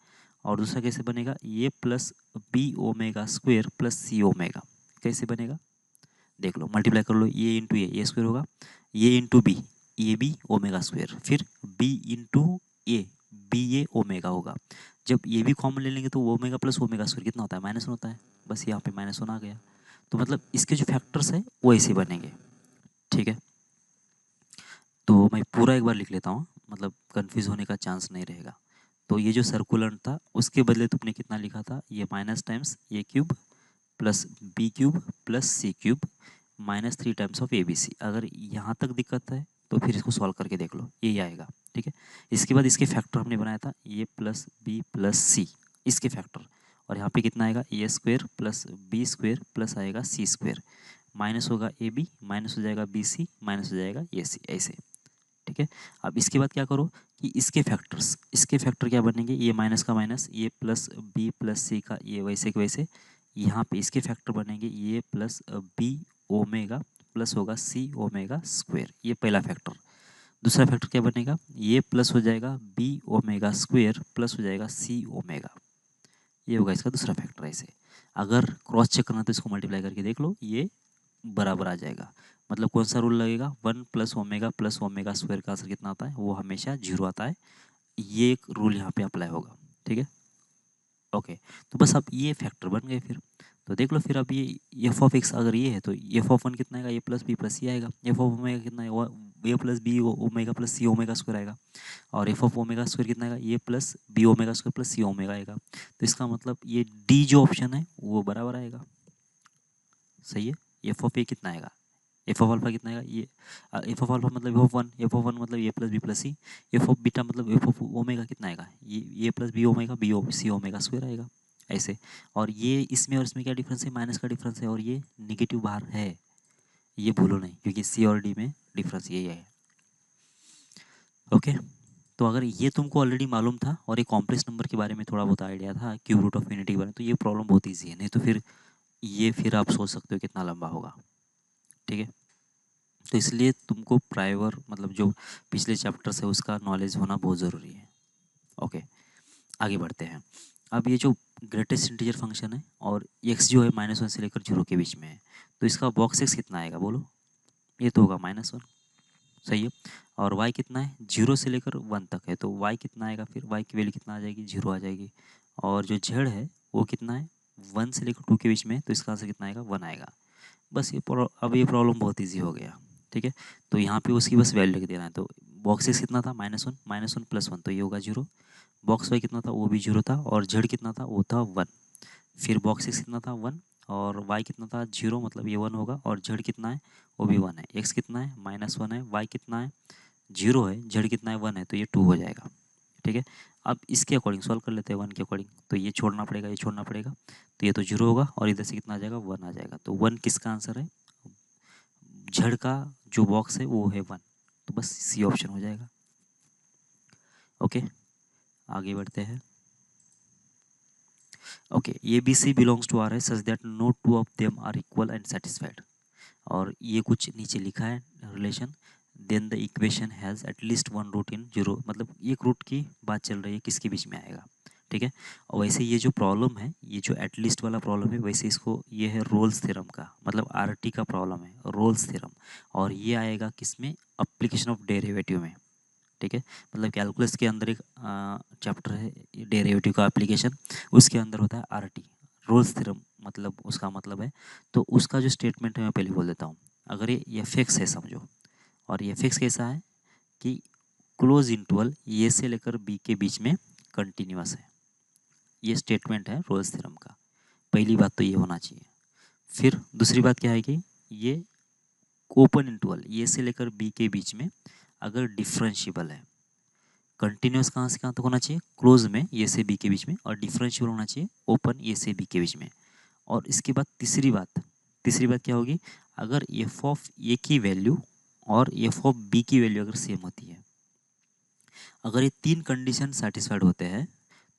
और दूसरा कैसे बनेगा, ये plus B omega square plus C omega, कैसे बनेगा देख लो, मल्टीप्लाई कर लो, ये इंटू ये स्क्वायर होगा, ये into B, A B omega square, फिर B into A, B A omega होगा। जब ये भी कॉमन ले लेंगे तो ओमेगा प्लस ओमेगा स्क्वायर कितना होता है, माइनस वन होता है, बस यहाँ पे माइनस वन आ गया। तो मतलब इसके जो फैक्टर्स है वो ऐसे बनेंगे, ठीक है। तो मैं पूरा एक बार लिख लेता हूँ, मतलब कंफ्यूज होने का चांस नहीं रहेगा। तो ये जो सर्कुलर था उसके बदले तुमने कितना लिखा था, ये minus times A cube plus B cube plus C cube minus three times of A B C. अगर यहाँ तक दिक्कत है तो फिर इसको सॉल्व करके देख लो, यही आएगा, ठीक है। इसके बाद इसके फैक्टर हमने बनाया था, ये प्लस बी प्लस सी, इसके फैक्टर, और यहाँ पे कितना आएगा, A square plus B square plus आएगा सी स्क्वायर, माइनस होगा ए बी, माइनस हो जाएगा बी सी, माइनस हो जाएगा ए सी, ऐसे, ठीक है। अब इसके बाद क्या करो कि इसके फैक्टर्स, इसके फैक्टर क्या बनेंगे, ये माइनस का माइनस, ये प्लस बी प्लस सी का ये वैसे के वैसे, यहाँ पे इसके फैक्टर बनेंगे, ये प्लस बी ओमेगा प्लस होगा सी ओमेगा स्क्वायर, ये पहला फैक्टर। दूसरा फैक्टर क्या बनेगा, ये प्लस हो जाएगा बी ओमेगा स्क्वायर प्लस हो जाएगा सी ओमेगा, ये होगा इसका दूसरा फैक्टर। ऐसे अगर क्रॉस चेक करना तो इसको मल्टीप्लाई करके देख लो, ये बराबर आ जाएगा। मतलब कौन सा रूल लगेगा, वन प्लस ओमेगा स्क्वायर का आंसर कितना आता है, वो हमेशा जीरो आता है, ये एक रूल यहाँ पे अप्लाई होगा, ठीक है। ओके, तो बस अब ये फैक्टर बन गए फिर। तो देख लो फिर अब ये एफ ऑफ एक्स अगर ये है तो एफ ऑफ वन कितना आएगा, A plus B plus C आएगा, एफ ऑफ ओमेगा कितना है, A plus B omega plus C omega square आएगा, और एफ ऑफ ओमेगा स्क्वायर कितना आएगा, ये plus B omega square plus C omega आएगा। तो इसका मतलब ये डी जो ऑप्शन है वो बराबर आएगा, सही है। एफ ऑफ ए कितना आएगा, एफ ऑफ अल्फा कितना आएगा, ये एफ ऑफ अल्फा मतलब एफ ऑफ वन मतलब A plus B plus C, F of beta मतलब एफ ऑफ ओमेगा कितना आएगा, ये plus B omega B C omega square आएगा, ऐसे। और ये इसमें और इसमें क्या डिफरेंस है, माइनस का डिफरेंस है, और ये निगेटिव बाहर है, ये भूलो नहीं, क्योंकि सी और डी में डिफरेंस यही है। ओके, तो अगर ये तुमको ऑलरेडी मालूम था और एक कॉम्प्लेक्स नंबर के बारे में थोड़ा बहुत आइडिया था, क्यूब रूट ऑफ यूनिटी के बारे में, तो ये प्रॉब्लम बहुत ईजी है, नहीं तो फिर ये फिर आप सोच सकते हो कितना लंबा होगा, ठीक है। तो इसलिए तुमको प्राइवर मतलब जो पिछले चैप्टर्स है उसका नॉलेज होना बहुत ज़रूरी है। ओके, आगे बढ़ते हैं। अब ये जो ग्रेटेस्ट इंटीजर फंक्शन है और एक्स जो है माइनस वन से लेकर जीरो के बीच में है, तो इसका बॉक्स एक्स कितना आएगा बोलो, ये तो होगा माइनस वन, सही है। और वाई कितना है, जीरो से लेकर वन तक है, तो वाई कितना आएगा, फिर वाई की वैल्यू कितना आ जाएगी, जीरो आ जाएगी। और जो जेड है वो कितना है, वन से लेकर टू के बीच में है, तो इसका आंसर कितना आएगा, वन आएगा। बस अब ये प्रॉब्लम बहुत ईजी हो गया, ठीक है। तो यहाँ पे उसकी बस वैल्यू लिख देना है। तो बॉक्स एक्स कितना था, माइनस वन प्लस वन, तो ये होगा जीरो। बॉक्स वाई कितना था, वो भी जीरो था, और जेड कितना था, वो था वन। फिर बॉक्स एक्स कितना था, वन, और वाई कितना था, जीरो, मतलब ये वन होगा, और जेड कितना है, वो भी वन है। एक्स कितना है, माइनस वन है, वाई कितना है, जीरो है, जेड कितना है, वन है, तो ये टू हो जाएगा, ठीक है। अब इसके अकॉर्डिंग सॉल्व कर लेते हैं, वन के अकॉर्डिंग, तो ये छोड़ना पड़ेगा, ये छोड़ना पड़ेगा, तो ये तो जीरो होगा, और इधर से कितना आ जाएगा, वन आ जाएगा। तो वन किसका आंसर है, z का जो बॉक्स है वो है 1, तो बस सी ऑप्शन हो जाएगा। ओके, आगे बढ़ते हैं। Okay, A B C belongs to R है such that no two of them are equal and satisfied. और ये कुछ नीचे लिखा है relation, then the equation has at least one root in zero, मतलब एक रूट की बात चल रही है, किसके बीच में आएगा, ठीक है। और वैसे ये जो प्रॉब्लम है, ये जो एटलीस्ट वाला प्रॉब्लम है, वैसे इसको ये है रोल्स थ्योरम का, मतलब आरटी का प्रॉब्लम है, रोल्स थ्योरम। और ये आएगा किसमें, एप्लीकेशन ऑफ डेरिवेटिव में, ठीक है। मतलब कैलकुलस के अंदर एक चैप्टर है डेरिवेटिव का एप्लीकेशन, उसके अंदर होता है आरटी, रोल्स थ्योरम, मतलब उसका मतलब है। तो उसका जो स्टेटमेंट है मैं पहले बोल देता हूँ। अगर ये एफ एक्स है समझो, और ये एफ एक्स कैसा है कि क्लोज इंटरवल ए से लेकर बी के बीच में कंटिन्यूअस है, ये स्टेटमेंट है रोल्स थ्योरम का। पहली बात तो ये होना चाहिए। फिर दूसरी बात क्या है कि ये ओपन इंटरवल ए से लेकर बी के बीच में अगर डिफरेंशिएबल है, कंटिन्यूस कहाँ से कहाँ तक होना चाहिए, क्लोज में ए से बी के बीच में, और डिफरेंशियल होना चाहिए ओपन ए से बी के बीच में। और इसके बाद तीसरी बात क्या होगी, अगर एफ ऑफ ए की वैल्यू और एफ ऑफ बी की वैल्यू अगर सेम होती है, अगर ये तीन कंडीशन सेटिस्फाइड होते हैं,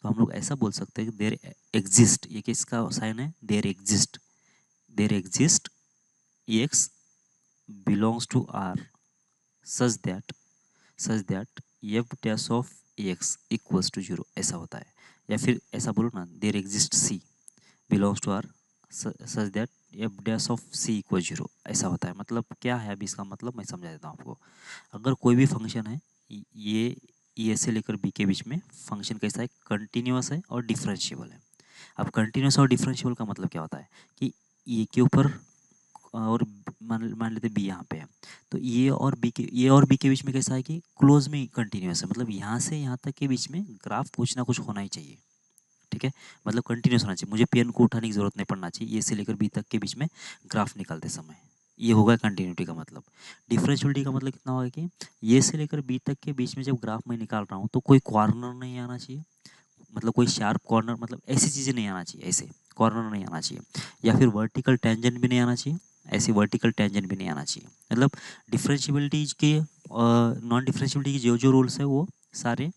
तो हम लोग ऐसा बोल सकते हैं कि देर एग्जिस्ट, ये किसका साइन है, there exist X belongs to R such that F dash of X equals to zero, ऐसा होता है। या फिर ऐसा बोलो ना, there exist C belongs to R such that F dash of C equal zero, ऐसा होता है। मतलब क्या है, अभी इसका मतलब मैं समझा देता हूँ आपको। अगर कोई भी फंक्शन है, ये से लेकर बी के बीच में फंक्शन कैसा है, कंटिन्यूअस है और डिफरेंशिएबल है। अब कंटिन्यूअस और डिफरेंशिएबल का मतलब क्या होता है कि ए के ऊपर और मान लेते बी यहाँ पे है, तो ए और बी के बीच में कैसा है कि क्लोज में कंटिन्यूअस है, मतलब यहाँ से यहाँ तक के बीच में ग्राफ कुछ ना कुछ होना ही चाहिए, ठीक है। मतलब कंटिन्यूस होना चाहिए, मुझे पेन को उठाने की जरूरत नहीं पड़ना चाहिए ए से लेकर बी तक के बीच में ग्राफ निकालते समय, ये होगा कंटिन्यूटी का मतलब। डिफरेंशियलिटी का मतलब कितना होगा कि ए से लेकर बी तक के बीच में जब ग्राफ मैं निकाल रहा हूँ तो कोई कॉर्नर नहीं आना चाहिए, मतलब कोई शार्प कॉर्नर, मतलब ऐसी चीज़ें नहीं आना चाहिए, ऐसे कॉर्नर नहीं आना चाहिए, या फिर वर्टिकल टेंजेंट भी नहीं आना चाहिए, ऐसी वर्टिकल टेंजेंट भी नहीं आना चाहिए। मतलब डिफरेंशियबिलिटी के नॉन डिफरेंशियबिलिटी की जो जो रूल्स है वो सारे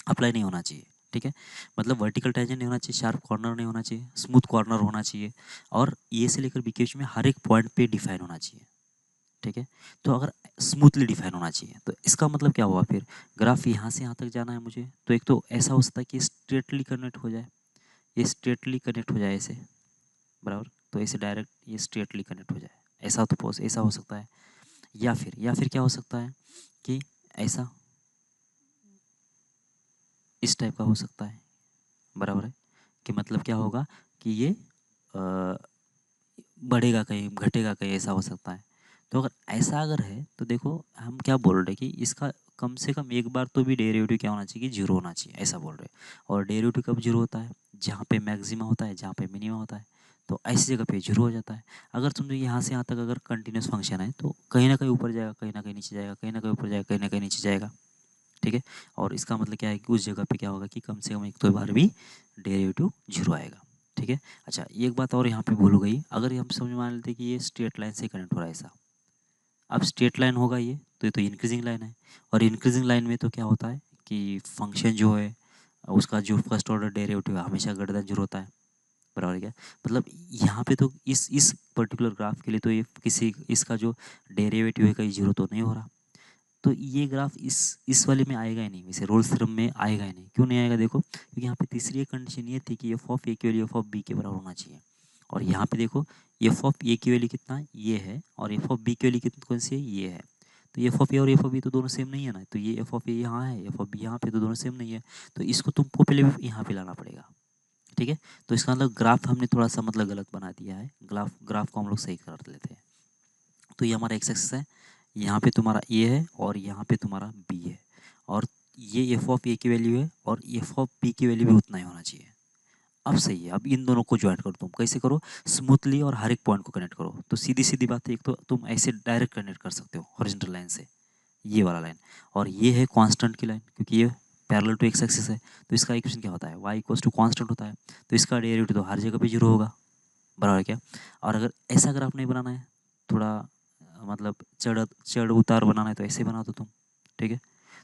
अप्लाई नहीं होना चाहिए, ठीक है। मतलब वर्टिकल टेंजेंट नहीं होना चाहिए, शार्प कॉर्नर नहीं होना चाहिए, स्मूथ कॉर्नर होना चाहिए, और ए से लेकर बी के बीच में हर एक पॉइंट पे डिफाइन होना चाहिए, ठीक है। तो अगर स्मूथली डिफाइन होना चाहिए, तो इसका मतलब क्या हुआ, फिर ग्राफ यहाँ से यहाँ तक जाना है मुझे, तो एक तो ऐसा हो सकता है कि स्ट्रेटली कनेक्ट हो जाए, ये स्ट्रेटली कनेक्ट हो जाए ऐसे, बराबर, तो ऐसे डायरेक्ट ये स्ट्रेटली कनेक्ट हो जाए, ऐसा हो सकता है। या फिर क्या हो सकता है कि ऐसा इस टाइप का हो सकता है, बराबर है। कि मतलब क्या होगा कि ये बढ़ेगा कहीं घटेगा कहीं, ऐसा हो सकता है। तो अगर ऐसा अगर है तो देखो हम क्या बोल रहे हैं कि इसका कम से कम एक बार तो भी डेरिवेटिव क्या होना चाहिए कि जीरो होना चाहिए, ऐसा बोल रहे हैं। और डेरिवेटिव कब जीरो होता है, जहाँ पे मैक्सिमा होता है, जहाँ पे मिनिमा होता है, तो ऐसी जगह पे जीरो हो जाता है। अगर तुम यहाँ से यहाँ तक अगर कंटिन्यूस फंक्शन है तो कहीं ना कहीं ऊपर जाएगा, कहीं ना कहीं नीचे जाएगा, कहीं ना कहीं ऊपर जाएगा, कहीं ना कहीं नीचे जाएगा, ठीक है। और इसका मतलब क्या है कि उस जगह पे क्या होगा कि कम से कम एक तो बार भी डेरिवेटिव जीरो आएगा, ठीक है। अच्छा, एक बात और यहाँ पे भूल हो गई, अगर हम समझ मान लेते कि ये स्ट्रेट लाइन से कनेक्ट हो रहा है ऐसा, अब स्ट्रेट लाइन होगा ये तो इंक्रीजिंग लाइन है, और इंक्रीजिंग लाइन में तो क्या होता है कि फंक्शन जो है उसका जो फर्स्ट ऑर्डर डेरिवेटिव है हमेशा ग्रेटर देन जीरो होता है, बराबर है क्या। मतलब यहाँ पे तो इस पर्टिकुलर ग्राफ के लिए तो ये किसी इसका जो डेरिवेटिव है कहीं जीरो तो नहीं हो रहा, तो ये ग्राफ इस वाले में आएगा ही नहीं, वैसे रोल्स थ्योरम में आएगा ही नहीं। क्यों नहीं आएगा देखो, क्योंकि यहाँ पे तीसरी एक कंडीशन ये थी कि एफ ऑफ ए की वैल्यू एफ ऑफ बी के बराबर होना चाहिए, और यहाँ पे देखो एफ ऑफ ए की वैल्यू कितना ये है और एफ ऑफ बी की वैल्यू कितनी कौन सी है ये है, तो एफ ऑफ ए और एफ ऑफ बी तो दोनों सेम नहीं है ना, तो ये एफ ऑफ ए यहाँ है, एफ ऑफ बी यहाँ पे, तो दोनों सेम नहीं है, तो इसको तुमको पहले भी यहाँ पे लाना पड़ेगा, ठीक है। तो इसका मतलब ग्राफ हमने थोड़ा सा मतलब गलत बना दिया है, ग्राफ को हम लोग सही कर लेते हैं। तो ये हमारा एक्स एक्सिस है, यहाँ पे तुम्हारा ए है और यहाँ पे तुम्हारा बी है, और ये एफ ऑफ ए की वैल्यू है और एफ ऑफ बी की वैल्यू भी उतना ही होना चाहिए। अब सही है, अब इन दोनों को ज्वाइन करो, तुम कैसे करो, स्मूथली और हर एक पॉइंट को कनेक्ट करो। तो सीधी सीधी बात है, एक तो तुम ऐसे डायरेक्ट कनेक्ट कर सकते हो हॉरिजॉन्टल लाइन से, ये वाला लाइन, और ये है कांस्टेंट की लाइन, क्योंकि ये पैरेलल टू एक्स एक्सिस है, तो इसका इक्वेशन क्या होता है, y इक्वल्स टू कांस्टेंट होता है, तो इसका डेरिवेटिव तो हर जगह पे जीरो होगा, बराबर क्या। और अगर ऐसा ग्राफ नहीं बनाना है, थोड़ा मतलब चढ़ उतार बनाना है तो ऐसे बना दो तुम, ठीक है।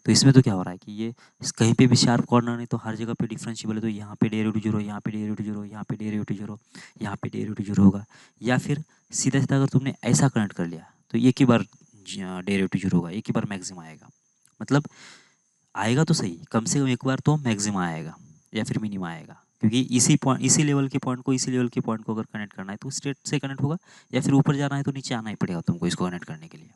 तो इसमें तो क्या हो रहा है कि ये कहीं पे भी शार्प कॉर्नर नहीं, तो हर जगह पे डिफरेंशिएबल है, तो यहाँ पे डेरिवेटिव जीरो, यहाँ पे डेरिवेटिव जीरो, यहाँ पे डेरिवेटिव जीरो, यहाँ पे डेरिवेटिव जीरो होगा। या फिर सीधा सीधा अगर तुमने ऐसा कनेक्ट कर लिया तो एक ही बार डेरिवेटिव जीरो होगा, एक ही बार मैक्सिमम आएगा। मतलब आएगा तो सही, कम से कम एक बार तो मैक्सिमम आएगा या फिर मिनिमम आएगा, क्योंकि इसी लेवल के पॉइंट को इसी लेवल के पॉइंट को अगर कनेक्ट करना है तो स्ट्रेट से कनेक्ट होगा, या फिर ऊपर जाना है तो नीचे आना ही पड़ेगा तुमको इसको कनेक्ट करने के लिए,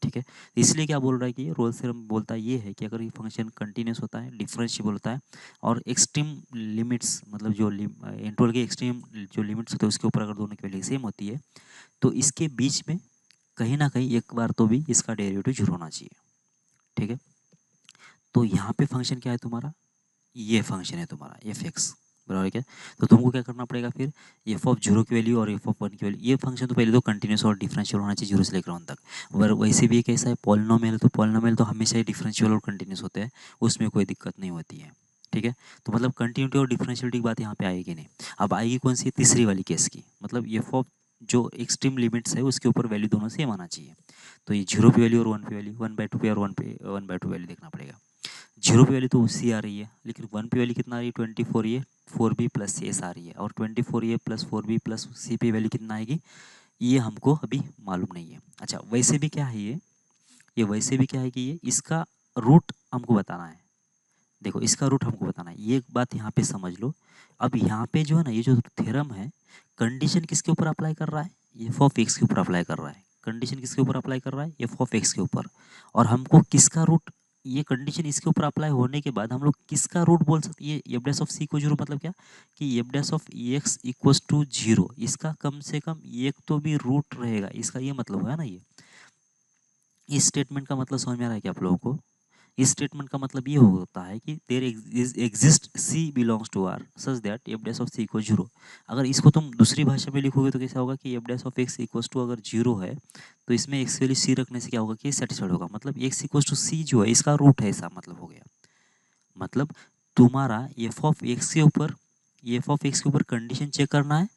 ठीक है। तो इसलिए क्या बोल रहा है कि रोल्स थ्योरम बोलता है ये है कि अगर ये फंक्शन कंटिन्यूस होता है, डिफरेंशिएबल होता है, और एक्सट्रीम लिमिट्स मतलब जो इंटरवल के एक्सट्रीम जो लिमिट्स होते हैं उसके ऊपर अगर दोनों की वैल्यू सेम होती है, तो इसके बीच में कहीं ना कहीं एक बार तो भी इसका डेरिवेटिव जीरो होना चाहिए, ठीक है। तो यहाँ पे फंक्शन क्या है तुम्हारा, ये फंक्शन है तुम्हारा एफ एक्स, बराबर क्या। तो तुमको क्या करना पड़ेगा फिर, एफ ऑफ जीरो की वैल्यू और एफ ऑफ वन की वैल्यू, ये फंक्शन तो पहले तो कंटिन्यूस और डिफरेंशियल होना चाहिए जीरो से लेकर वन तक। और वैसे भी ये कैसा है, पॉलिनोमियल, तो पॉलिनोमियल तो हमेशा ही डिफरेंशियल और कंटिन्यूस होते हैं, उसमें कोई दिक्कत नहीं होती है, ठीक है। तो मतलब कंटिन्यूटी और डिफरेंशियलिटी की बात यहाँ पे आएगी नहीं। अब आएगी कौन सी, तीसरी वाली केस की, मतलब एफ ऑफ जो एक्सट्रीम लिमिट्स है उसके ऊपर वैल्यू दोनों सेम आना चाहिए। तो ये जीरो पे वैल्यू और वन पे वैल्यू, वन बाई टू पे और वन बाई टू वैल्यू देखना पड़ेगा। जीरो पे वैल्यू तो उसी आ रही है, लेकिन वन पे वैल्यू कितना आ रही है, 24 ये 4b प्लस एस आ रही है, और 24 ये प्लस 4b प्लस सी पे वैल्यू कितना आएगी, ये हमको अभी मालूम नहीं है। अच्छा वैसे भी क्या है ये वैसे भी क्या है कि ये इसका रूट हमको बताना है। देखो इसका रूट हमको बताना है, ये बात यहाँ पे समझ लो। अब यहाँ पे जो है ना, ये जो थ्योरम है, कंडीशन किसके ऊपर अप्लाई कर रहा है, एफ ऑफ एक्स के ऊपर अप्लाई कर रहा है। कंडीशन किसके ऊपर अप्लाई कर रहा है, एफ ऑफ एक्स के ऊपर। और हमको किसका रूट, ये कंडीशन इसके ऊपर अप्लाई होने के बाद हम लोग किसका रूट बोल सकते हैं, ये एफ डैश ऑफ सी को जीरो, मतलब क्या कि F dash of X equals to zero, इसका कम से कम एक तो भी रूट रहेगा, इसका ये मतलब है ना। ये इस स्टेटमेंट का मतलब समझ में आ रहा है कि आप लोगों को, इस स्टेटमेंट का मतलब ये होता है कि there exist C belongs to R such that F dash of C equal zero. अगर इसको तुम दूसरी भाषा में लिखोगे तो कैसा होगा कि F dash of X equals to अगर जीरो है, तो इसमें एक्स वैल्यू सी रखने से क्या होगा कि सेटिस्फाइड होगा, मतलब एक्स इक्वल्स टू सी जो है इसका रूट है, ऐसा मतलब हो गया। मतलब तुम्हारा एफ ऑफ एक्स के ऊपर, एफ ऑफ एक्स के ऊपर कंडीशन चेक करना है,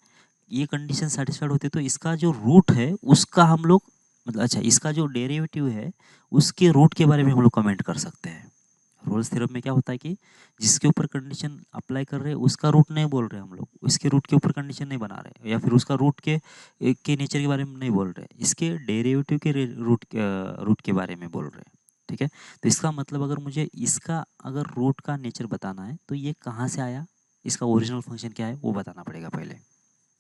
ये कंडीशन सेटिस्फाइड होती है तो इसका जो रूट है उसका हम लोग, मतलब अच्छा इसका जो डेरिवेटिव है उसके रूट के बारे में हम लोग कमेंट कर सकते हैं। रोल्स थ्योरम में क्या होता है कि जिसके ऊपर कंडीशन अप्लाई कर रहे हैं उसका रूट नहीं बोल रहे हम लोग, इसके रूट के ऊपर कंडीशन नहीं बना रहे, या फिर उसका रूट के नेचर के बारे में नहीं बोल रहे, इसके डेरिवेटिव के रूट के बारे में बोल रहे हैं, ठीक है। तो इसका मतलब अगर मुझे इसका अगर रूट का नेचर बताना है तो ये कहाँ से आया, इसका ओरिजिनल फंक्शन क्या है वो बताना पड़ेगा पहले,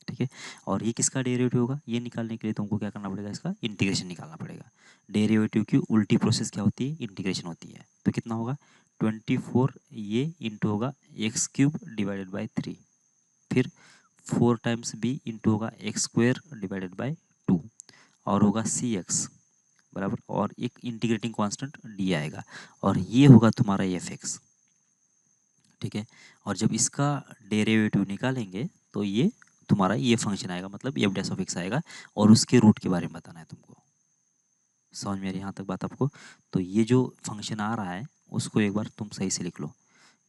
ठीक है। और ये किसका डेरिवेटिव होगा, ये निकालने के लिए तुमको क्या करना पड़ेगा, इसका इंटीग्रेशन निकालना पड़ेगा। डेरिवेटिव की उल्टी प्रोसेस क्या होती है, इंटीग्रेशन होती है। तो कितना होगा 24 ये इंटू होगा एक्स क्यूब डिवाइडेड बाई 3, फिर 4 टाइम्स बी इंटू होगा एक्स स्क्वेयर डिवाइडेड बाई 2, और होगा सी एक्स बराबर, और एक इंटीग्रेटिंग कांस्टेंट डी आएगा, और ये होगा तुम्हारा एफ एक्स, ठीक है। और जब इसका डेरिवेटिव निकालेंगे तो ये तुम्हारा ये फंक्शन आएगा, मतलब एफ डैश ऑफ एक्स आएगा, और उसके रूट के बारे में बताना है तुमको। समझ में आ रही है यहाँ तक बात आपको। तो ये जो फंक्शन आ रहा है उसको एक बार तुम सही से लिख लो,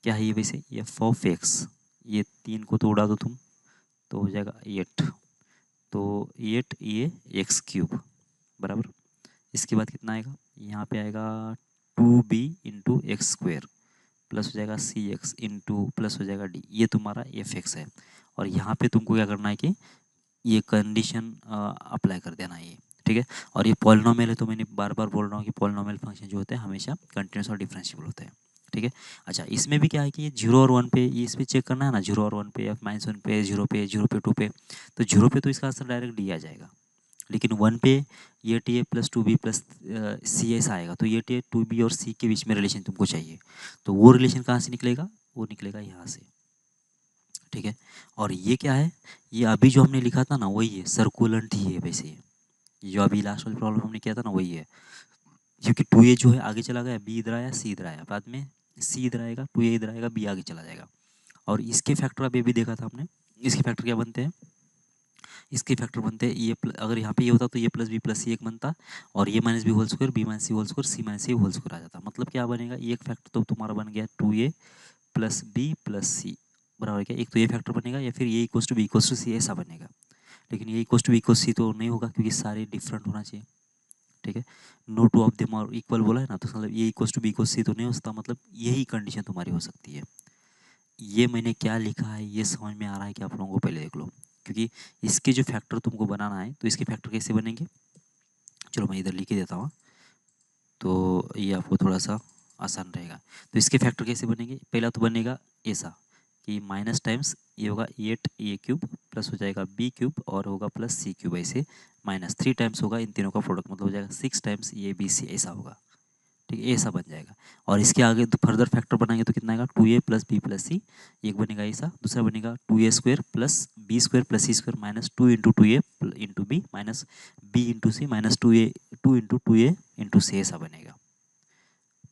क्या है ये वैसे, एफ ऑफ एक्स, ये 3 को तो उड़ा दो तुम, तो हो जाएगा 8, तो 8 ये एक्स क्यूब बराबर। इसके बाद कितना आएगा, यहाँ पे आएगा 2b into x square, plus हो जाएगा सी एक्स इंटू प्लस हो जाएगा डी, ये तुम्हारा एफ एक्स है। और यहाँ पे तुमको क्या करना है कि ये कंडीशन अप्लाई कर देना है ये, ठीक है। और ये पॉलिनोमियल है तो मैंने बार बार बोल रहा हूँ कि पॉलिनोमियल फंक्शन जो होते हैं हमेशा कंटिन्यूस और डिफरेंशिएबल होते हैं, ठीक है। अच्छा इसमें भी क्या है कि ये जीरो और वन पे, ये इस पे चेक करना है ना, जीरो और वन पे, एफ माइनस वन पे, जीरो पे टू पे, तो जीरो पे तो इसका आंसर डायरेक्ट डी आ जाएगा, लेकिन वन पे ये T A plus two B plus C S आएगा, तो ये टी ए टू बी और सी के बीच में रिलेशन तुमको चाहिए, तो वो रिलेशन कहाँ से निकलेगा, वो निकलेगा यहाँ से, ठीक है। और ये क्या है, ये अभी जो हमने लिखा था ना वही है, सर्कुलेंट ही है वैसे, ये जो अभी लास्ट वाली प्रॉब्लम हमने किया था ना वही है, क्योंकि टू ए जो है आगे चला गया, बी इधर आया, सी इधर आया, बाद में सी इधर आएगा, टू ए इधर आएगा, बी आगे चला जाएगा। और इसके फैक्टर अभी भी देखा था हमने, इसके फैक्टर क्या बनते हैं, इसके फैक्टर बनते हैं ये अगर यहाँ पे ये होता तो ये प्लस बी प्लस सी एक बनता, और ये minus B whole square, B minus C whole square, C minus C whole square आ जाता, मतलब क्या बनेगा, ये एक फैक्टर तो तुम्हारा बन गया 2a plus B plus C बराबर क्या, एक तो ये फैक्टर बनेगा, या फिर ये equals to B equals to C ऐसा बनेगा। लेकिन ये equals to B equals C तो नहीं होगा क्योंकि सारे डिफरेंट होना चाहिए, ठीक है। No two of them are equal बोला है ना, तो मतलब A equal to B equal C तो नहीं हो सकता, मतलब यही कंडीशन तुम्हारी हो सकती है। ये मैंने क्या लिखा है ये समझ में आ रहा है कि आप लोगों को, पहले देख लो, क्योंकि इसके जो फैक्टर तुमको बनाना है तो इसके फैक्टर कैसे बनेंगे, चलो मैं इधर लिख ही देता हूँ, तो ये आपको थोड़ा सा आसान रहेगा। तो इसके फैक्टर कैसे बनेंगे, पहला तो बनेगा ऐसा कि माइनस टाइम्स ये होगा 8a³ प्लस हो जाएगा b³ और होगा प्लस c³, ऐसे माइनस 3 टाइम्स होगा इन तीनों का प्रोडक्ट, मतलब हो जाएगा 6 टाइम्स ये bc, ऐसा होगा। ठीक है, ऐसा बन जाएगा। और इसके आगे तो फर्दर फैक्टर बनाएंगे तो कितना आएगा, 2a प्लस बी प्लस सी, एक बनेगा ऐसा, दूसरा बनेगा 2a² plus b² plus c² minus 2 into 2a into B minus b into C minus 2 into 2a into C, ऐसा बनेगा।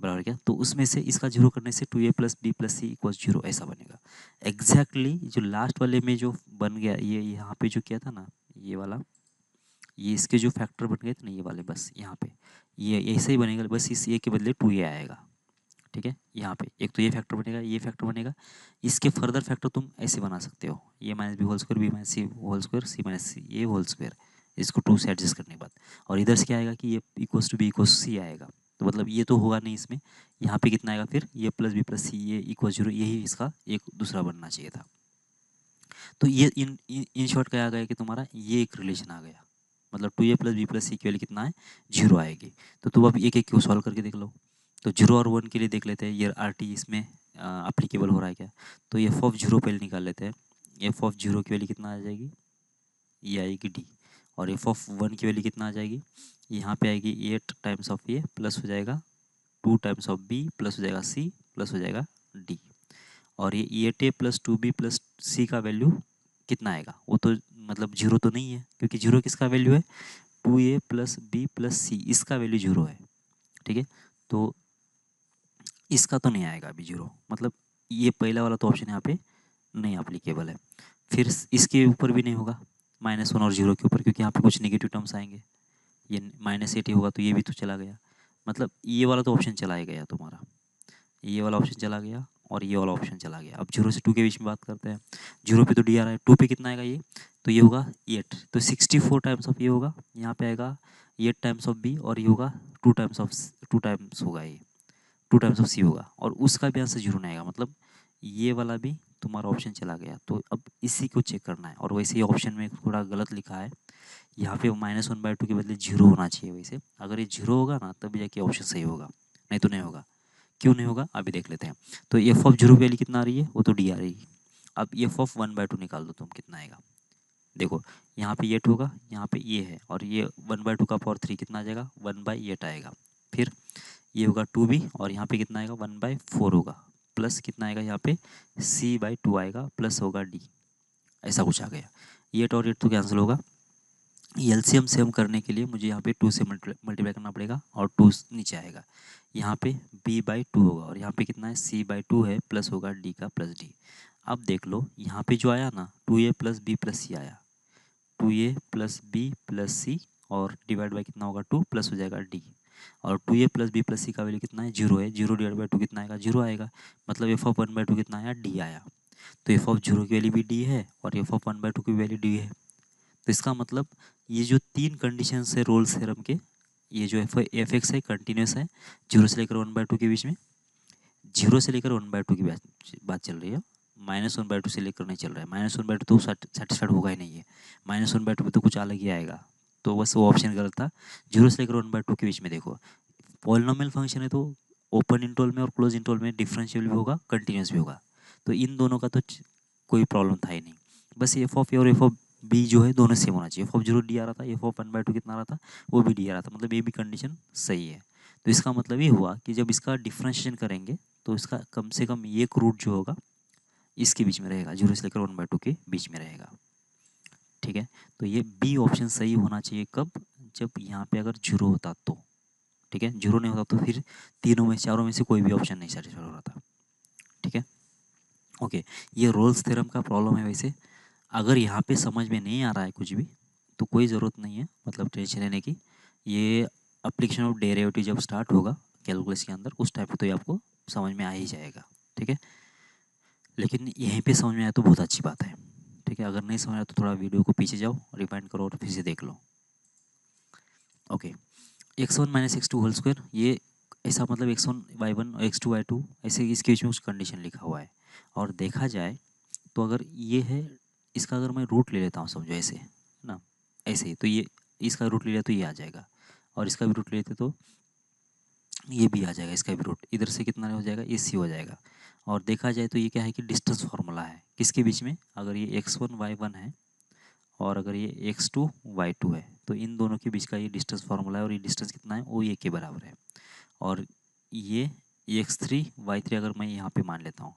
बराबर क्या, तो उसमें से इसका जीरो करने से 2a प्लस बी प्लस सी इक्वल 0, ऐसा बनेगा। एग्जैक्टली जो लास्ट वाले में जो बन गया, ये यहाँ पे जो किया था ना, ये वाला, ये इसके जो फैक्टर बन गए थे ना ये वाले, बस यहाँ पे ये ऐसे ही बनेगा, बस इस ए के बदले 2a आएगा। ठीक है, यहाँ पे एक तो ये फैक्टर बनेगा, ये फैक्टर बनेगा। इसके फर्दर फैक्टर तुम ऐसे बना सकते हो, ये minus B whole square, B minus C whole square, C minus C A whole square, इसको 2 से एडजस्ट करने के बाद। और इधर से क्या आएगा कि ये इक्वल्स टू बी इक्वल्स सी आएगा, तो मतलब ये तो होगा नहीं इसमें, यहाँ पे कितना आएगा फिर, ये प्लस बी प्लस सी ये इक्वल 0, यही इसका एक दूसरा बनना चाहिए था। तो ये इन शॉर्ट क्या आ गया कि तुम्हारा ये एक रिलेशन आ गया, मतलब 2a प्लस बी प्लस सी की वैल्यू कितना है, 0 आएगी। तो तुम अब एक एक क्यों सॉल्व करके देख लो। तो 0 और 1 के लिए देख लेते हैं ये आर टी इसमें अप्लीकेबल हो रहा है क्या। तो एफ ऑफ 0 पहले निकाल लेते हैं, एफ ऑफ 0 की वैल्यू कितना आ जाएगी, ये आएगी डी। और एफ ऑफ 1 की वैल्यू कितना आ जाएगी, यहाँ पे आएगी 8 टाइम्स ऑफ ए प्लस हो जाएगा 2 टाइम्स ऑफ बी प्लस हो जाएगा सी प्लस हो जाएगा डी। और ये 8a प्लस 2b प्लस सी का वैल्यू कितना आएगा, वो तो मतलब 0 तो नहीं है, क्योंकि 0 किसका वैल्यू है, 2a प्लस बी प्लस सी, इसका वैल्यू 0 है। ठीक है, तो इसका तो नहीं आएगा अभी 0, मतलब ये पहला वाला तो ऑप्शन यहाँ पे नहीं अप्लीकेबल है। फिर इसके ऊपर भी नहीं होगा, -1 और 0 के ऊपर, क्योंकि यहाँ पे कुछ नेगेटिव टर्म्स आएंगे, ये -8 होगा तो ये भी तो चला गया, मतलब ये वाला तो ऑप्शन चला ही गया तुम्हारा, ये वाला ऑप्शन चला गया और ये वाला ऑप्शन चला गया। अब 0 से 2 के बीच में बात करते हैं, 0 पे तो डी आ रहा है, 2 पे कितना आएगा ये, तो ये होगा 8, तो 64 टाइम्स ऑफ ये होगा, यहाँ पे आएगा 8 टाइम्स ऑफ बी और ये होगा 2 टाइम्स होगा, ये 2 टाइम्स ऑफ सी होगा, और उसका भी आंसर 0 नहीं आएगा, मतलब ये वाला भी तुम्हारा ऑप्शन चला गया। तो अब इसी को चेक करना है, और वैसे ही ऑप्शन में थोड़ा गलत लिखा है, यहाँ पे -1/2 के बदले 0 होना चाहिए। वैसे अगर ये 0 होगा ना तब जाके ऑप्शन सही होगा, नहीं तो नहीं होगा। क्यों नहीं होगा अभी देख लेते हैं। तो एफ ऑफ 0 की वैल्यू कितना आ रही है, वो तो डी आ रही है। अब एफ ऑफ 1/2 निकाल दो तुम, कितना आएगा, देखो यहाँ पे 8 होगा, यहाँ पे ये है, और ये 1/2 का पावर 3 कितना आ जाएगा, 1/8 आएगा। फिर ये होगा 2b और यहाँ पे कितना आएगा 1/4 होगा, प्लस कितना आएगा यहाँ पे c/2 आएगा, प्लस होगा d, ऐसा कुछ आ गया। 8 और 8 तो कैंसिल होगा, एलसीएम सेम करने के लिए मुझे यहाँ पे 2 से मल्टीप्लाई करना पड़ेगा और 2 नीचे आएगा, यहाँ पे b/2 होगा, और यहाँ पे कितना है c/2 है, प्लस होगा d का प्लस d। अब देख लो यहाँ पे जो आया ना 2a प्लस बी प्लस सी आया, 2a प्लस बी प्लस सी और डिवाइड बाई कितना होगा 2 प्लस हो जाएगा d। और 2a प्लस बी प्लस सी का वैल्यू कितना है 0 है, 0 डिवाइड बाई 2 कितना आएगा 0 आएगा, मतलब एफ ऑफ 1/2 कितना आया d आया। तो एफ ऑफ 0 की वैल्यू भी d है और एफ ऑफ 1/2 की वैल्यू d है। तो इसका मतलब ये जो 3 कंडीशन है रोल्स थ्योरम के, ये जो एफ एक्स है कंटिन्यूस है 0 से लेकर 1/2 के बीच में, 0 से लेकर 1/2 की बात चल रही है, -1/2 से लेकर नहीं चल रहा है, -1/2 तो सेटिस्फाइड होगा ही नहीं है, -1/2 पे तो कुछ अलग ही आएगा, तो बस वो ऑप्शन गलत था। 0 से लेकर 1/2 के बीच में देखो, पॉलिनोमियल फंक्शन है तो ओपन इंटरवल में और क्लोज इंटरवल में डिफरेंशियल भी होगा, कंटिन्यूस भी होगा, तो इन दोनों का तो कोई प्रॉब्लम था ही नहीं। बस एफ ऑफ ए और एफ ऑफ बी जो है दोनों सेम होना चाहिए, एफ ऑफ 0 डी आ रहा था, एफ ऑफ 1/2 कितना आ रहा था, वो भी डी आ रहा था, मतलब ये भी कंडीशन सही है। तो इसका मतलब ये हुआ कि जब इसका डिफ्रेंशिएशन करेंगे तो इसका कम से कम एक रूट जो होगा इसके बीच में रहेगा, 0 से लेकर 1/2 के बीच में रहेगा। ठीक है, तो ये बी ऑप्शन सही होना चाहिए कब, जब यहाँ पे अगर 0 होता तो। ठीक है, 0 नहीं होता तो फिर तीनों में चारों में से कोई भी ऑप्शन नहीं सेटिस्फाई हो रहा था। ठीक है, ओके, ये रोल्स थ्योरम का प्रॉब्लम है। वैसे अगर यहाँ पे समझ में नहीं आ रहा है कुछ भी तो कोई ज़रूरत नहीं है, मतलब टेंशन लेने की, ये अप्लीकेशन ऑफ डेरिवेटिव जब स्टार्ट होगा कैलकुलस के अंदर उस टाइप पे तो ये आपको समझ में आ ही जाएगा। ठीक है, लेकिन यहीं पे समझ में आया तो बहुत अच्छी बात है। ठीक है, अगर नहीं समझ आया तो थोड़ा वीडियो को पीछे जाओ, रिवाइंड करो और फिर से देख लो। Okay, x1 minus x2 whole square, ये ऐसा मतलब x1 y1 और x2 y2 ऐसे इसके बीच में कुछ कंडीशन लिखा हुआ है। और देखा जाए तो अगर ये है, इसका अगर मैं रूट ले लेता हूँ समझो ऐसे, है ना, ऐसे ही, तो ये इसका रूट ले लिया तो ये आ जाएगा, और इसका भी रूट लेते तो ये भी आ जाएगा, इसका भी रूट इधर से कितना हो जाएगा, ये सी हो जाएगा। और देखा जाए तो ये क्या है कि डिस्टेंस फार्मूला है किसके बीच में, अगर ये x1 y1 है और अगर ये x2 y2 है, तो इन दोनों के बीच का ये डिस्टेंस फार्मूला है, और ये डिस्टेंस कितना है, वो ये के बराबर है। और ये x3 y3 अगर मैं यहाँ पे मान लेता हूँ,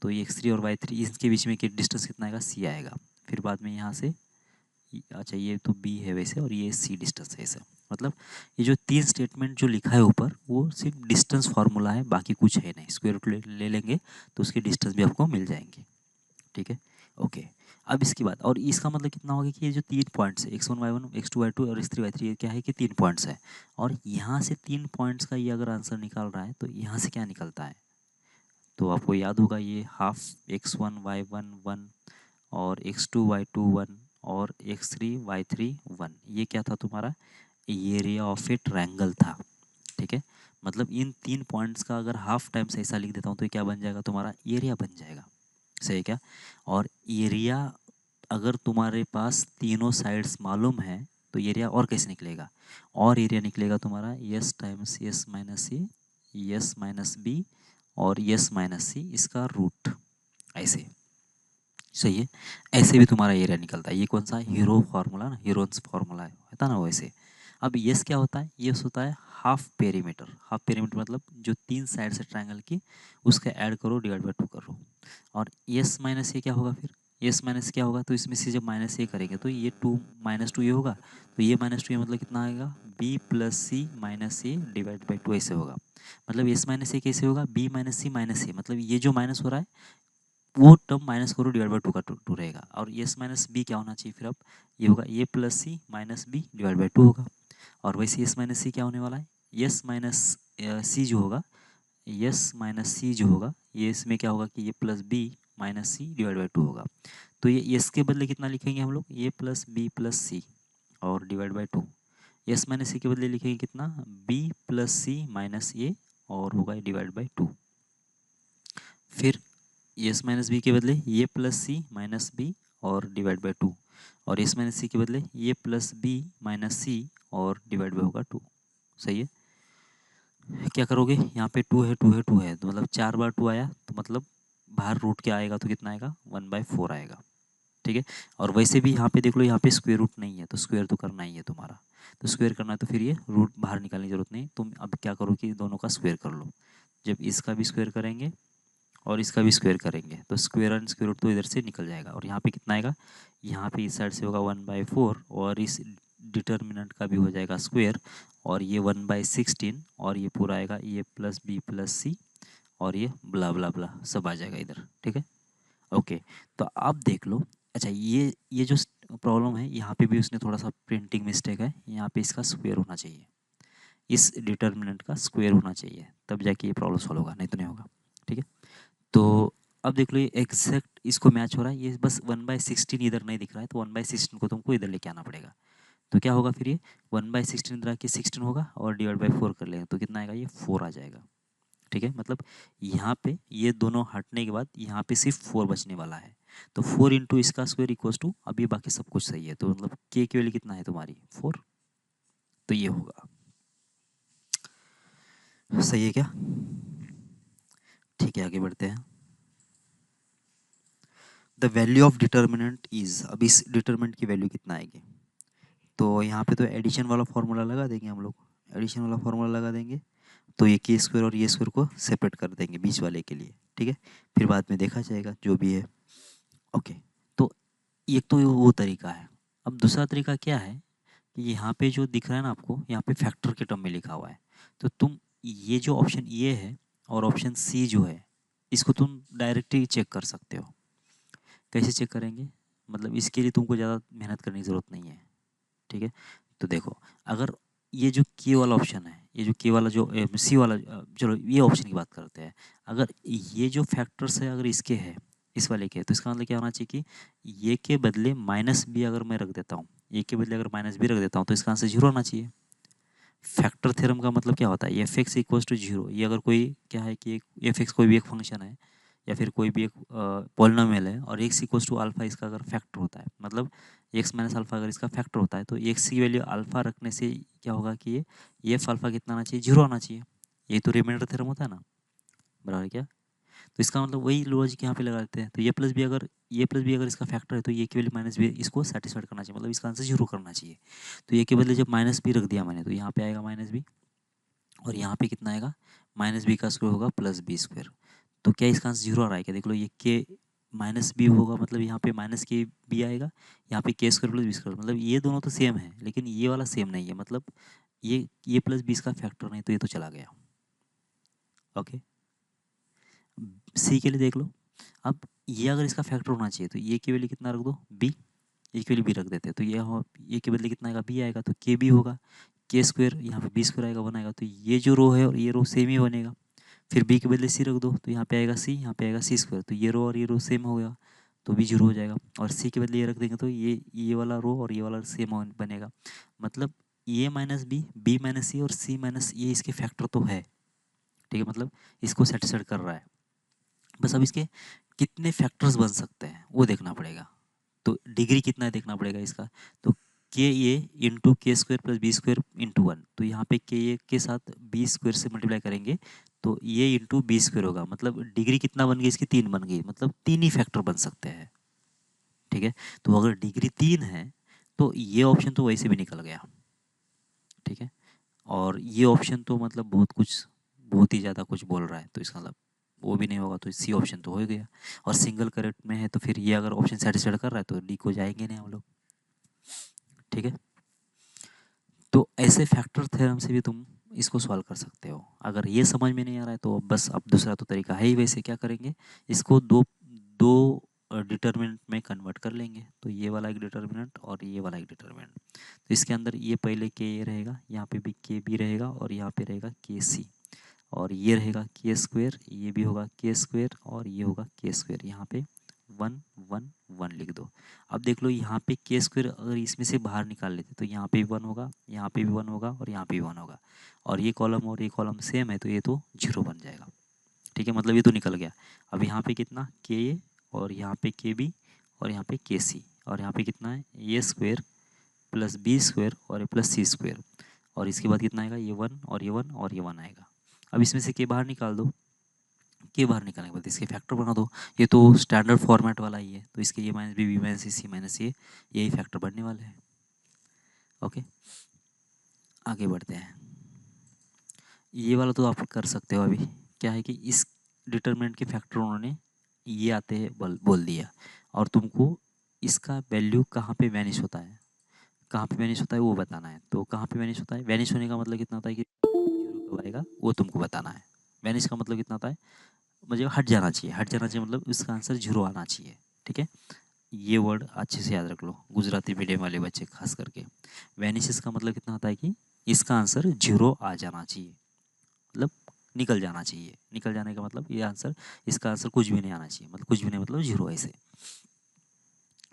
तो ये x3 और y3 इसके बीच में डिस्टेंस कितना आएगा, c आएगा। फिर बाद में यहाँ से अच्छा ये तो b है वैसे, और ये c डिस्टेंस है ऐसा। मतलब ये जो तीन स्टेटमेंट जो लिखा है ऊपर, वो सिर्फ डिस्टेंस फार्मूला है, बाकी कुछ है नहीं। स्क्वायर रूट ले लेंगे तो उसके डिस्टेंस भी आपको मिल जाएंगे, ठीक है। ओके, अब इसकी बात, और इसका मतलब कितना होगा कि ये जो तीन पॉइंट्स है x1 y1 x2 y2 और x3 y3, ये क्या है कि तीन पॉइंट्स है, और यहाँ से तीन पॉइंट्स का ये अगर आंसर निकाल रहा है तो यहाँ से क्या निकलता है, तो आपको याद होगा ये हाफ x1 y1 1 और x2 y2 1 और x3 y3 1, ये क्या था तुम्हारा, एरिया ऑफ ए ट्रायंगल था, ठीक है। मतलब इन तीन पॉइंट्स का अगर हाफ टाइम्स ऐसा लिख देता हूँ तो ये क्या बन जाएगा, तुम्हारा एरिया बन जाएगा, सही है क्या। और एरिया अगर तुम्हारे पास तीनों साइड्स मालूम है तो एरिया और कैसे निकलेगा, और एरिया निकलेगा तुम्हारा यस टाइम्स यस माइनस ए, यस माइनस बी और यस माइनस सी, इसका रूट, ऐसे, सही है। ऐसे भी तुम्हारा एरिया निकलता है। ये कौन सा हीरो फार्मूला ना, हीरोन्स फार्मूला है था ना वैसे। अब यस क्या होता है, यस होता है हाफ पेरीमीटर। हाफ पेरीमीटर मतलब जो तीन साइड से ट्रायंगल की, उसका ऐड करो डिवाइड बाय 2 करो। और यस माइनस ये क्या होगा फिर, यस माइनस क्या होगा, तो इसमें से जब माइनस ये करेंगे तो ये 2 -2 ये होगा, तो ये -2 ये मतलब कितना आएगा, B plus C minus A divide by 2 ऐसे होगा। मतलब एस माइनस ए कैसे होगा, B minus C minus A, मतलब ये जो माइनस हो रहा है वो टर्म माइनस करो डिवाइड बाई 2 का 2 रहेगा। और एस माइनस बी क्या होना चाहिए फिर, अब ये होगा A plus C minus B divide by 2 होगा। और वैसे एस माइनस सी क्या होने वाला है, एस माइनस सी जो होगा, एस माइनस सी जो होगा, ये इसमें क्या होगा कि ये plus B minus C divide by 2 होगा। तो ये एस के बदले कितना लिखेंगे हम लोग, ए प्लस बी प्लस सी और डिवाइड बाई 2। एस माइनस सी के बदले लिखेंगे कितना, बी प्लस सी माइनस ए और होगा डिवाइड बाई 2। फिर एस माइनस बी के बदले ये प्लस सी माइनस बी और डिवाइड बाई 2, और एस माइनस सी के बदले ये प्लस बी माइनस सी और डिवाइड बाई होगा 2, सही है। क्या करोगे, यहाँ पे 2 है 2 है 2 है, तो मतलब 4 बार 2 आया, तो मतलब बाहर रूट क्या आएगा, तो कितना आएगा 1/4 आएगा, ठीक है। और वैसे भी यहाँ पे देख लो, यहाँ पे स्क्वायर रूट नहीं है, तो स्क्वायर तो करना ही है तुम्हारा, तो स्क्वायर करना है तो फिर ये रूट बाहर निकालने की जरूरत नहीं, तुम अब क्या करो कि दोनों का स्क्वायर कर लो। जब इसका भी स्क्वायर करेंगे और इसका भी स्क्वायर करेंगे तो स्क्वायर एंड स्क्वायर रूट तो इधर से निकल जाएगा, और यहाँ पे कितना आएगा, यहाँ पे इस साइड से होगा 1/4, और इस डिटर्मिनेंट का भी हो जाएगा स्क्वायर, और ये 1/16, और ये पूरा आएगा ये प्लस बी प्लस सी, और ये ब्ला ब्ला ब्ला सब आ जाएगा इधर, ठीक है। ओके, तो आप देख लो। अच्छा ये जो प्रॉब्लम है, यहाँ पे भी उसने थोड़ा सा प्रिंटिंग मिस्टेक है, यहाँ पे इसका स्क्वायर होना चाहिए, इस डिटर्मिनेंट का स्क्वायर होना चाहिए, तब जाके ये प्रॉब्लम सॉल्व होगा, नहीं तो नहीं होगा, ठीक है। तो अब देख लो ये एग्जैक्ट इसको मैच हो रहा है, ये बस 1/16 इधर नहीं दिख रहा है, तो 1/16 को तुमको इधर लेके आना पड़ेगा। तो क्या होगा फिर, ये 1/16 इधर आके 16 होगा, और डिवाइड बाई 4 कर लेंगे तो कितना आएगा, ये 4 आ जाएगा, ठीक है। मतलब यहाँ पे ये दोनों हटने के बाद यहाँ पे सिर्फ 4 बचने वाला है, तो 4 इंटू इसका स्क्वायर इक्वल्स टू, अब ये बाकी सब कुछ सही है, तो मतलब के की वैल्यू कितना है तुम्हारी 4, तो ये होगा, सही है क्या। ठीक है, आगे बढ़ते हैं। The value of determinant is, अब इस डिटर्मिनेंट की वैल्यू कितना आएगी, तो यहाँ पे तो एडिशन वाला फॉर्मूला लगा देंगे हम लोग, एडिशन वाला फॉर्मूला लगा देंगे, तो ये के स्क्वायर और ये स्क्वायर को सेपरेट कर देंगे बीच वाले के लिए, ठीक है। फिर बाद में देखा जाएगा जो भी है। ओके, तो ये तो वो तरीका है। अब दूसरा तरीका क्या है कि यहाँ पे जो दिख रहा है ना आपको, यहाँ पे फैक्टर के टर्म में लिखा हुआ है, तो तुम ये जो ऑप्शन ये है और ऑप्शन सी जो है, इसको तुम डायरेक्टली चेक कर सकते हो। कैसे चेक करेंगे, मतलब इसके लिए तुमको ज़्यादा मेहनत करने की ज़रूरत नहीं है, ठीक है। तो देखो, अगर ये जो के वाला ऑप्शन है, ये जो के वाला जो सी वाला, चलो ये ऑप्शन की बात करते हैं। अगर ये जो फैक्टर्स है अगर इसके है, इस वाले के, तो इसका मतलब क्या होना चाहिए कि ये के बदले माइनस बी अगर मैं रख देता हूँ, ये के बदले अगर माइनस बी रख देता हूँ, तो इसका आंसर 0 होना चाहिए। फैक्टर थ्योरम का मतलब क्या होता है, F X equals to zero. ये अगर कोई क्या है कि एफ एक्स कोई भी एक फंक्शन है या फिर कोई भी एक पॉलिनोमियल है और एक्स इक्वल्स टू अल्फा इसका अगर फैक्टर होता है, मतलब एक्स माइनस अल्फा अगर इसका फैक्टर होता है, तो एक्स की वैल्यू अल्फा रखने से क्या होगा कि ये एफ अल्फा कितना आना चाहिए, जीरो आना चाहिए। ये तो रिमाइंडर थ्योरम होता है ना, बराबर क्या। तो इसका मतलब वही लॉजिक यहाँ पे लगा देते हैं। तो ये प्लस बी अगर इसका फैक्टर है तो ये की वैल्यू माइनस बी इसको सेटिस्फाइड करना चाहिए, मतलब इसका आंसर जीरो करना चाहिए। तो ये के बदले जब माइनस बी रख दिया मैंने, तो यहाँ पे आएगा माइनस बी, और यहाँ पे कितना आएगा, माइनस बी का स्क्वायर होगा प्लस बी स्क्वायर। तो क्या इसका आंसर जीरो आ रहा है क्या, देख लो, ये के माइनस बी होगा, मतलब यहाँ पे माइनस के बी आएगा, यहाँ पे के स्क्वायर प्लस बी स्क्वायर, मतलब ये दोनों तो सेम है लेकिन ये वाला सेम नहीं है, मतलब ये प्लस बी का फैक्टर नहीं, तो ये तो चला गया। ओके, सी के लिए देख लो। अब ये अगर इसका फैक्टर होना चाहिए तो ये की वैल्यू कितना रख दो, बी, ये की वैल्यू बी रख देते हैं, तो ये के बदले कितना आएगा, बी आएगा, तो के बी होगा, के स्क्वायर यहाँ पे बी स्क्वायर आएगा, वन आएगा, तो ये जो रो है और ये रो सेम ही बनेगा। फिर बी के बदले सी रख दो, तो यहाँ पे आएगा सी, यहाँ पे आएगा सी स्क्वायर, तो ये रो और ये रो सेम हो गया, तो बी जीरो हो जाएगा। और सी के बदले ये रख देंगे तो ये वाला रो और ये वाला सेम बनेगा, मतलब ए माइनस बी माइनस सी और सी माइनस ये इसके फैक्टर तो है, ठीक है, मतलब इसको सेटिस्फाइड कर रहा है। बस अब इसके कितने फैक्टर्स बन सकते हैं वो देखना पड़ेगा, तो डिग्री कितना है देखना पड़ेगा इसका। तो K A into K square plus B square into one, तो यहाँ पे के ए के साथ बी स्क्वायर से मल्टीप्लाई करेंगे तो ये इंटू बी स्क्वायर होगा, मतलब डिग्री कितना बन गई इसकी, तीन बन गई, मतलब तीन ही फैक्टर बन सकते हैं, ठीक है। तो अगर डिग्री तीन है तो ये ऑप्शन तो वैसे भी निकल गया, ठीक है। और ये ऑप्शन तो मतलब बहुत ही ज़्यादा कुछ बोल रहा है, तो इसका मतलब वो भी नहीं होगा, तो सी ऑप्शन तो हो ही गया। और सिंगल करेक्ट में है तो फिर ये अगर ऑप्शन सेटिस्फाइड कर रहा है तो डी को जाएंगे नहीं हम लोग, ठीक है। तो ऐसे फैक्टर थ्योरम से भी तुम इसको सॉल्व कर सकते हो। अगर ये समझ में नहीं आ रहा है तो बस अब दूसरा तो तरीका है ही, वैसे क्या करेंगे, इसको दो दो डिटर्मिनेंट में कन्वर्ट कर लेंगे। तो ये वाला एक डिटर्मिनेंट और ये वाला एक डिटर्मिनेंट, तो इसके अंदर ये पहले के ए रहेगा, यहाँ पे भी के बी रहेगा और यहाँ पे रहेगा के सी, और ये रहेगा के स्क्वायर, ये भी होगा के स्क्वायर और ये होगा के स्क्वायर, यहाँ पे वन वन वन लिख दो। अब देख लो यहाँ पे के स्क्वायर अगर इसमें से बाहर निकाल लेते तो यहाँ पे भी वन होगा, यहाँ पे भी वन होगा और यहाँ पे भी वन होगा, और ये कॉलम सेम है तो ये तो जीरो बन जाएगा, ठीक है, मतलब ये तो निकल गया। अब यहाँ पे कितना के ए और यहाँ पे के बी और यहाँ पे के सी, और यहाँ पे कितना है ए स्क्वायर प्लस बी स्क्वायर और ए प्लस सी स्क्वायर, और इसके बाद कितना आएगा, ये वन और ये वन और ये वन आएगा। अब इसमें से के बाहर निकाल दो, के बाहर निकालने के बाद इसके फैक्टर बना दो, ये तो स्टैंडर्ड फॉर्मेट वाला ही है, तो इसके ये minus B minus C minus ये यही फैक्टर बनने वाले हैं। ओके, आगे बढ़ते हैं। ये वाला तो आप कर सकते हो, अभी क्या है कि इस डिटरमिनेंट के फैक्टर उन्होंने ये आते हैं बोल दिया, और तुमको इसका वैल्यू कहाँ पे वैनिश होता है, कहाँ पे वैनिश होता है वो बताना है। तो कहाँ पे वैनिश होता है, वैनिश होने का मतलब कितना होता है कि जीरो कब आएगा वो तुमको बताना है। वैनिश का मतलब कितना होता है, मुझे हट जाना चाहिए, हट जाना चाहिए मतलब इसका आंसर जीरो आना चाहिए, ठीक है। ये वर्ड अच्छे से याद रख लो, गुजराती मीडियम वाले बच्चे खास करके। वैनिशेस का मतलब कितना होता है कि इसका आंसर जीरो आ जाना चाहिए, मतलब निकल जाना चाहिए, निकल जाने का मतलब ये आंसर, इसका आंसर कुछ भी नहीं आना चाहिए, मतलब कुछ भी नहीं मतलब जीरो ऐसे।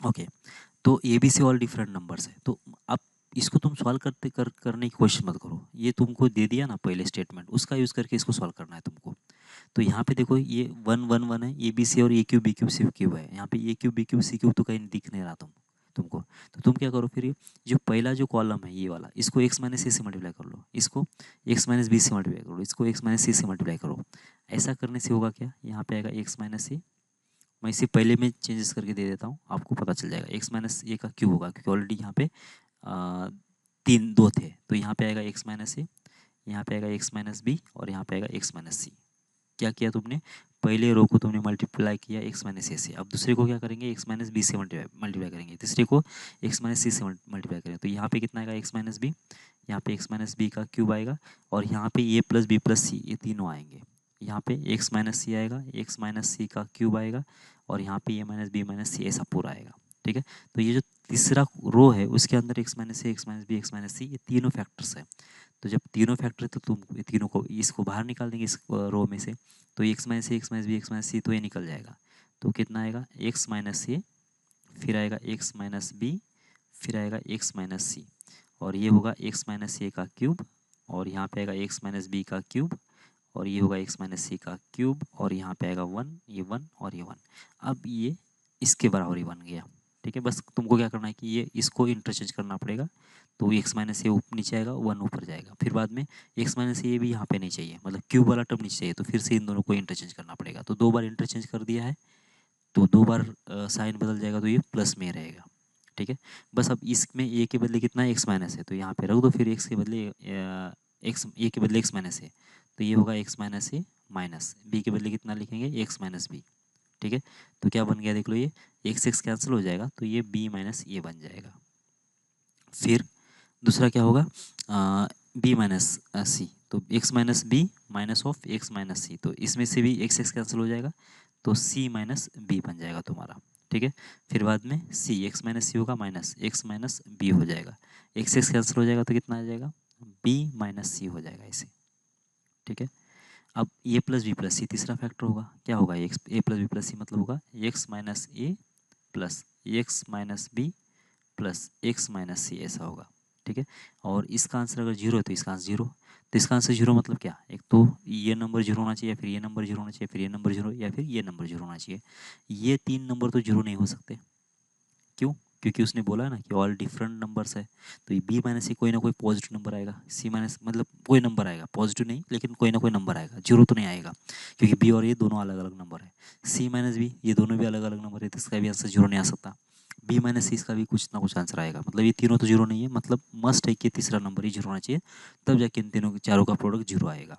ओके, तो A B C all different numbers है, तो अब इसको तुम सॉल्व करने की कोशिश मत करो, ये तुमको दे दिया ना पहले स्टेटमेंट, उसका यूज़ करके इसको सॉल्व करना है तुमको। तो यहाँ पे देखो ये वन वन वन है, ए बी सी और ए cube B cube C cube है, यहाँ पे ए cube B cube C cube तो कहीं दिख नहीं रहा तुमको। तो तुम क्या करो फिर, ये जो पहला जो कॉलम है ये वाला, इसको एक्स माइनस ए से मल्टीप्लाई कर लो, इसको एक्स माइनस बी से मल्टीप्लाई करो, इसको एक्स माइनस सी से मल्टीप्लाई करो। ऐसा करने से होगा क्या, यहाँ पे आएगा एक्स माइनस ए, मैं इसे पहले में चेंजेस करके दे देता हूँ, आपको पता चल जाएगा। एक्स माइनस ए का क्यूब होगा क्योंकि ऑलरेडी यहाँ पे तीन दो थे, तो यहाँ पे आएगा एक्स माइनस ए, यहाँ पे आएगा एक्स माइनस बी और यहाँ पे आएगा एक्स माइनस सी। क्या किया तुमने, पहले रो को तुमने मल्टीप्लाई किया एक्स माइनस ए से, अब दूसरे को क्या करेंगे, एक्स माइनस बी से मल्टीप्लाई करेंगे, तीसरे को एक्स माइनस सी से मल्टीप्लाई करेंगे, तो यहाँ पे कितना आएगा एक्स माइनस बी, यहाँ पे एक्स माइनस बी का क्यूब आएगा, और यहाँ पे ए प्लस बी प्लस सी ये तीनों आएंगे, यहाँ पे एक्स माइनस सी आएगा, एक्स माइनस सी का क्यूब आएगा, और यहाँ पे ए माइनस बी माइनस सी ऐसा पूरा आएगा, ठीक है। तो ये जो तीसरा रो है उसके अंदर X minus A X minus B X minus C ये तीनों फैक्टर्स है। तो जब तीनों फैक्टर है तो तुम ये तीनों को इसको बाहर निकाल देंगे इस रो में से, तो X minus A X minus B X minus C तो ये निकल जाएगा, तो कितना आएगा एक्स माइनस ए, फिर आएगा एक्स माइनस बी, फिर आएगा एक्स माइनस सी, और ये होगा एक्स माइनस ए का क्यूब और यहाँ पे आएगा एक्स माइनस बी का क्यूब, और ये होगा एक्स माइनस सी का क्यूब, और यहाँ पे आएगा 1, ये 1 और ये 1। अब ये इसके बराबर ही बन गया। ठीक है, बस तुमको क्या करना है कि ये इसको इंटरचेंज करना पड़ेगा, तो एक्स माइनस ये नीचे आएगा, 1 ऊपर जाएगा। फिर बाद में एक्स माइनस ये भी यहाँ पे नहीं चाहिए, मतलब क्यूब वाला टर्म नीचे चाहिए, तो फिर से इन दोनों को इंटरचेंज करना पड़ेगा। तो 2 बार इंटरचेंज कर दिया है, तो 2 बार साइन बदल जाएगा, तो ये प्लस में रहेगा। ठीक है, बस अब इसमें ए के बदले कितना एक्स माइनस है, तो यहाँ पे रख दो, फिर एक्स के बदले एक्स, ए के बदले एक्स माइनस है, तो ये होगा X minus A minus B के बदले कितना लिखेंगे, एक्स माइनस बी। ठीक है, तो क्या बन गया देख लो, ये एक्स एक्स कैंसिल हो जाएगा, तो ये बी माइनस ए बन जाएगा। फिर दूसरा क्या होगा, बी माइनस सी, तो X minus B minus of X minus C, तो इसमें से भी एक्स एक्स कैंसिल हो जाएगा, तो सी माइनस बी बन जाएगा तुम्हारा। ठीक है, फिर बाद में सी एक्स माइनस सी होगा माइनस एक्स माइनस बी हो जाएगा, एक्स एक्स कैंसिल हो जाएगा, तो कितना आ जाएगा, बी माइनस सी हो जाएगा इसे। ठीक है, अब A plus B plus C तीसरा फैक्टर होगा, क्या होगा, X A plus B plus C मतलब होगा X minus A plus X minus B plus X minus C, ऐसा होगा। ठीक है, और इसका आंसर अगर जीरो है तो इसका आंसर जीरो, तो इसका आंसर जीरो मतलब क्या, एक तो ये नंबर जीरो होना चाहिए, फिर ये नंबर जीरो होना चाहिए, फिर ये नंबर जीरो, या फिर ये नंबर जीरो होना चाहिए। ये 3 नंबर तो जीरो नहीं हो सकते। क्यों, क्योंकि उसने बोला है ना कि ऑल डिफरेंट नंबर्स है, तो ये बी माइनस सी कोई ना कोई पॉजिटिव नंबर आएगा, सी माइनस मतलब कोई नंबर आएगा, पॉजिटिव नहीं लेकिन कोई ना कोई नंबर आएगा, जीरो तो नहीं आएगा, क्योंकि बी और ये दोनों अलग अलग नंबर है। सी माइनस बी ये दोनों भी अलग अलग नंबर है, तो इसका भी आंसर जीरो नहीं आ सकता। बी माइनस सी इसका भी कुछ ना कुछ आंसर आएगा, मतलब ये तीनों तो जीरो नहीं है, मतलब मस्ट है कि तीसरा नंबर ही जीरो होना चाहिए, तब जाके इन तीनों चारों का प्रोडक्ट जीरो आएगा।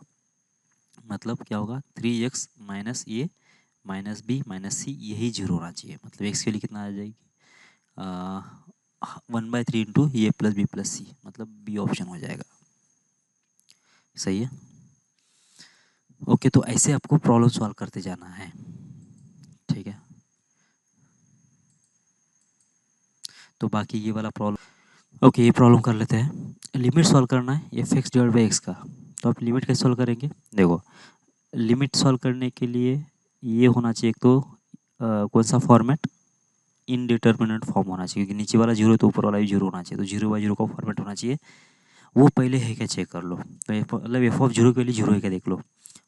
मतलब क्या होगा, 3x minus A minus B minus सी, यही जीरो होना चाहिए, मतलब एक्स के लिए कितना आ जाएगी, 1/3 इंटू ए प्लस बी प्लस सी, मतलब बी ऑप्शन हो जाएगा। सही है, ओके, तो ऐसे आपको प्रॉब्लम सॉल्व करते जाना है। ठीक है, तो बाकी ये वाला प्रॉब्लम, ओके ये प्रॉब्लम कर लेते हैं। लिमिट सॉल्व करना है F x divide by x का, तो आप लिमिट कैसे सॉल्व करेंगे, देखो लिमिट सॉल्व करने के लिए ये होना चाहिए, एक तो कौन सा फॉर्मेट, इनडिटर्मिनेंट फॉर्म होना चाहिए, क्योंकि नीचे वाला जीरो है तो ऊपर वाला भी जीरो होना चाहिए, तो जीरो बाई जीरो का फॉर्मेट होना चाहिए, वो पहले है क्या चेक कर लो। तो मतलब एफ ऑफ जीरो के लिए जीरो है क्या देख लो,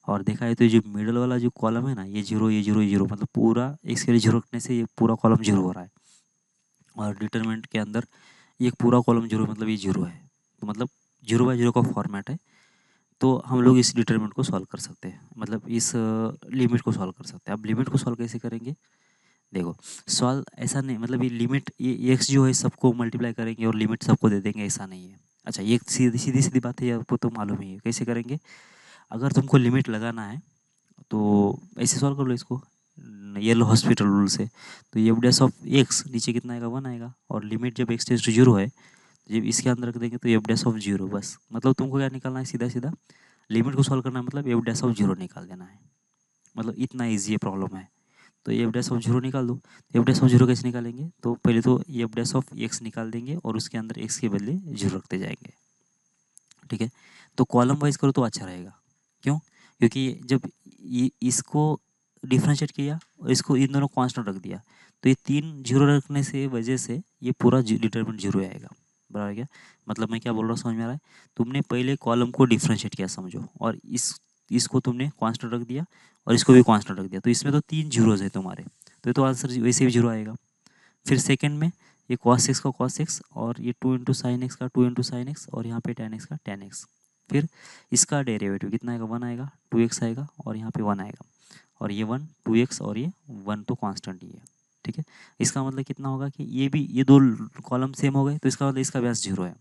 और देखा है तो जो मिडल वाला जो कॉलम है ना, ये जीरो ये जीरो ये जीरो, मतलब पूरा इसके लिए जीरो रखने से ये पूरा कॉलम जीरो हो रहा है, और डिटरमिनेंट के अंदर ये पूरा कॉलम जीरो, मतलब ये जीरो है, तो मतलब जीरो बाई जीरो का फॉर्मेट है, तो हम लोग इस डिटरमिनेंट को सॉल्व कर सकते हैं, मतलब इस लिमिट को सॉल्व कर सकते हैं। अब लिमिट को सॉल्व कैसे करेंगे, देखो सॉल्व ऐसा नहीं, मतलब ये लिमिट ये एक्स जो है सबको मल्टीप्लाई करेंगे और लिमिट सबको दे देंगे, ऐसा नहीं है। अच्छा, ये सीधी सीधी सीधी बात है, ये आपको तो मालूम ही है कैसे करेंगे। अगर तुमको लिमिट लगाना है तो ऐसे सॉल्व कर लो इसको, ये लो हॉस्पिटल रूल से, तो एफ डैश ऑफ एक्स नीचे कितना आएगा, 1 आएगा, और लिमिट जब एक्स टेंड्स टू जीरो है, तो जब इसके अंदर रख देंगे तो एफ डैश ऑफ जीरो, बस मतलब तुमको क्या निकालना है, सीधा सीधा लिमिट को सॉल्व करना है, मतलब एफ डैश ऑफ जीरो निकाल देना है, मतलब इतना ईजी ये प्रॉब्लम है। तो एफ डैश ऑफ जीरो निकाल दो, एफ डैश ऑफ जीरो कैसे निकालेंगे, तो पहले तो एफ डैश ऑफ एक्स निकाल देंगे और उसके अंदर एक्स के बदले जीरो रखते जाएंगे। ठीक है, तो कॉलम वाइज करो तो अच्छा रहेगा। क्यों, क्योंकि जब ये इसको डिफ्रेंशिएट किया और इसको इन दोनों कांस्टेंट रख दिया, तो ये 3 जीरो रखने से वजह से ये पूरा डिटरमिनेंट जीरो आएगा। बराबर क्या, मतलब मैं क्या बोल रहा हूँ समझ में आ रहा है, तुमने पहले कॉलम को डिफ्रेंशिएट किया समझो, और इसको तुमने कांस्टेंट रख दिया और इसको भी कांस्टेंट रख दिया, तो इसमें तो 3 जीरोज है तुम्हारे, तो ये तो आंसर वैसे भी जीरो आएगा। फिर सेकंड में ये cos x का cos x, और ये 2 इंटू साइन एक्स का 2 इंटू साइन एक्स, और यहाँ पे tan x का tan x। फिर इसका डेरिवेटिव कितना आएगा, 1 आएगा, 2x आएगा, और यहाँ पे 1 आएगा, और ये 1 2x, और ये 1 तो कांस्टेंट ही है। ठीक है, इसका मतलब कितना होगा कि ये भी ये दो कॉलम सेम हो गए, तो इसका मतलब इसका व्यास जीरो है।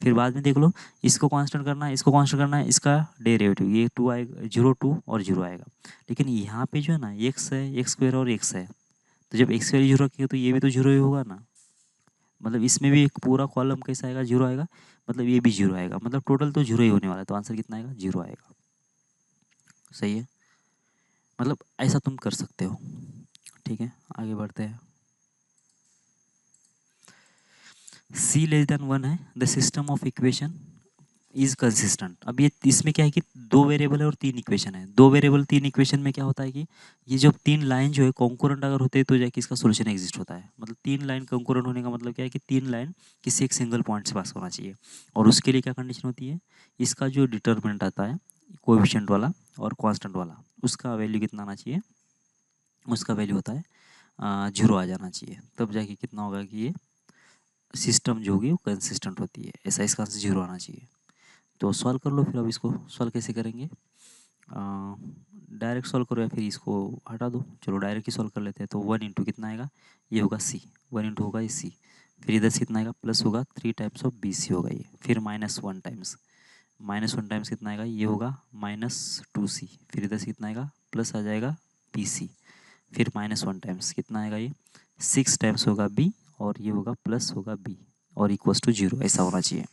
फिर बाद में देख लो, इसको कांस्टेंट करना है, इसको कांस्टेंट करना है, इसका डेरिवेटिव ये 2 आएगा, 0 2 और 0 आएगा, लेकिन यहाँ पे जो है ना x है, एक्स स्क्वायर और x है, तो जब एक्स वैल्यू जीरो रखेंगे तो ये भी तो जीरो ही होगा ना, मतलब इसमें भी एक पूरा कॉलम कैसा आएगा, जीरो आएगा, मतलब ये भी जीरो आएगा, मतलब टोटल तो जीरो ही होने वाला है, तो आंसर कितना आएगा, जीरो आएगा। सही है, मतलब ऐसा तुम कर सकते हो। ठीक है, आगे बढ़ते हैं। c < 1 है the system of equation is consistent. अब ये इसमें क्या है कि दो वेरिएबल है और तीन इक्वेशन है। दो वेरिएबल तीन इक्वेशन में क्या होता है कि ये जब तीन लाइन जो है कॉन्करेंट अगर होते हैं तो जाके इसका सोल्यूशन एग्जिस्ट होता है। मतलब तीन लाइन कॉन्करेंट होने का मतलब क्या है कि तीन लाइन किसी एक सिंगल पॉइंट से पास होना चाहिए। और उसके लिए क्या कंडीशन होती है, इसका जो डिटर्मिनेंट आता है कोएफिशिएंट वाला और कांस्टेंट वाला, उसका वैल्यू कितना आना चाहिए, उसका वैल्यू होता है 0 आ जाना चाहिए। तब जाके कितना होगा कि ये सिस्टम जो होगी वो कंसिस्टेंट होती है। ऐसा इसका आंसर 0 आना चाहिए। तो सॉल्व कर लो फिर। अब इसको सॉल्व कैसे करेंगे, डायरेक्ट सॉल्व करो या फिर इसको हटा दो। चलो डायरेक्ट ही सॉल्व कर लेते हैं। तो 1 इंटू कितना आएगा, ये होगा सी, 1 इंटू होगा ये सी, फिर इधर से कितना आएगा प्लस होगा 3 टाइम्स ऑफ बी सी होगा ये, फिर -1 टाइम्स, -1 टाइम्स कितना आएगा, ये होगा -2 सी, फिर इधर से कितना आएगा प्लस आ जाएगा बी सी, फिर -1 टाइम्स कितना आएगा ये 6 टाइम्स होगा बी, और ये होगा प्लस होगा बी, और इक्वल्स टू 0 ऐसा होना चाहिए।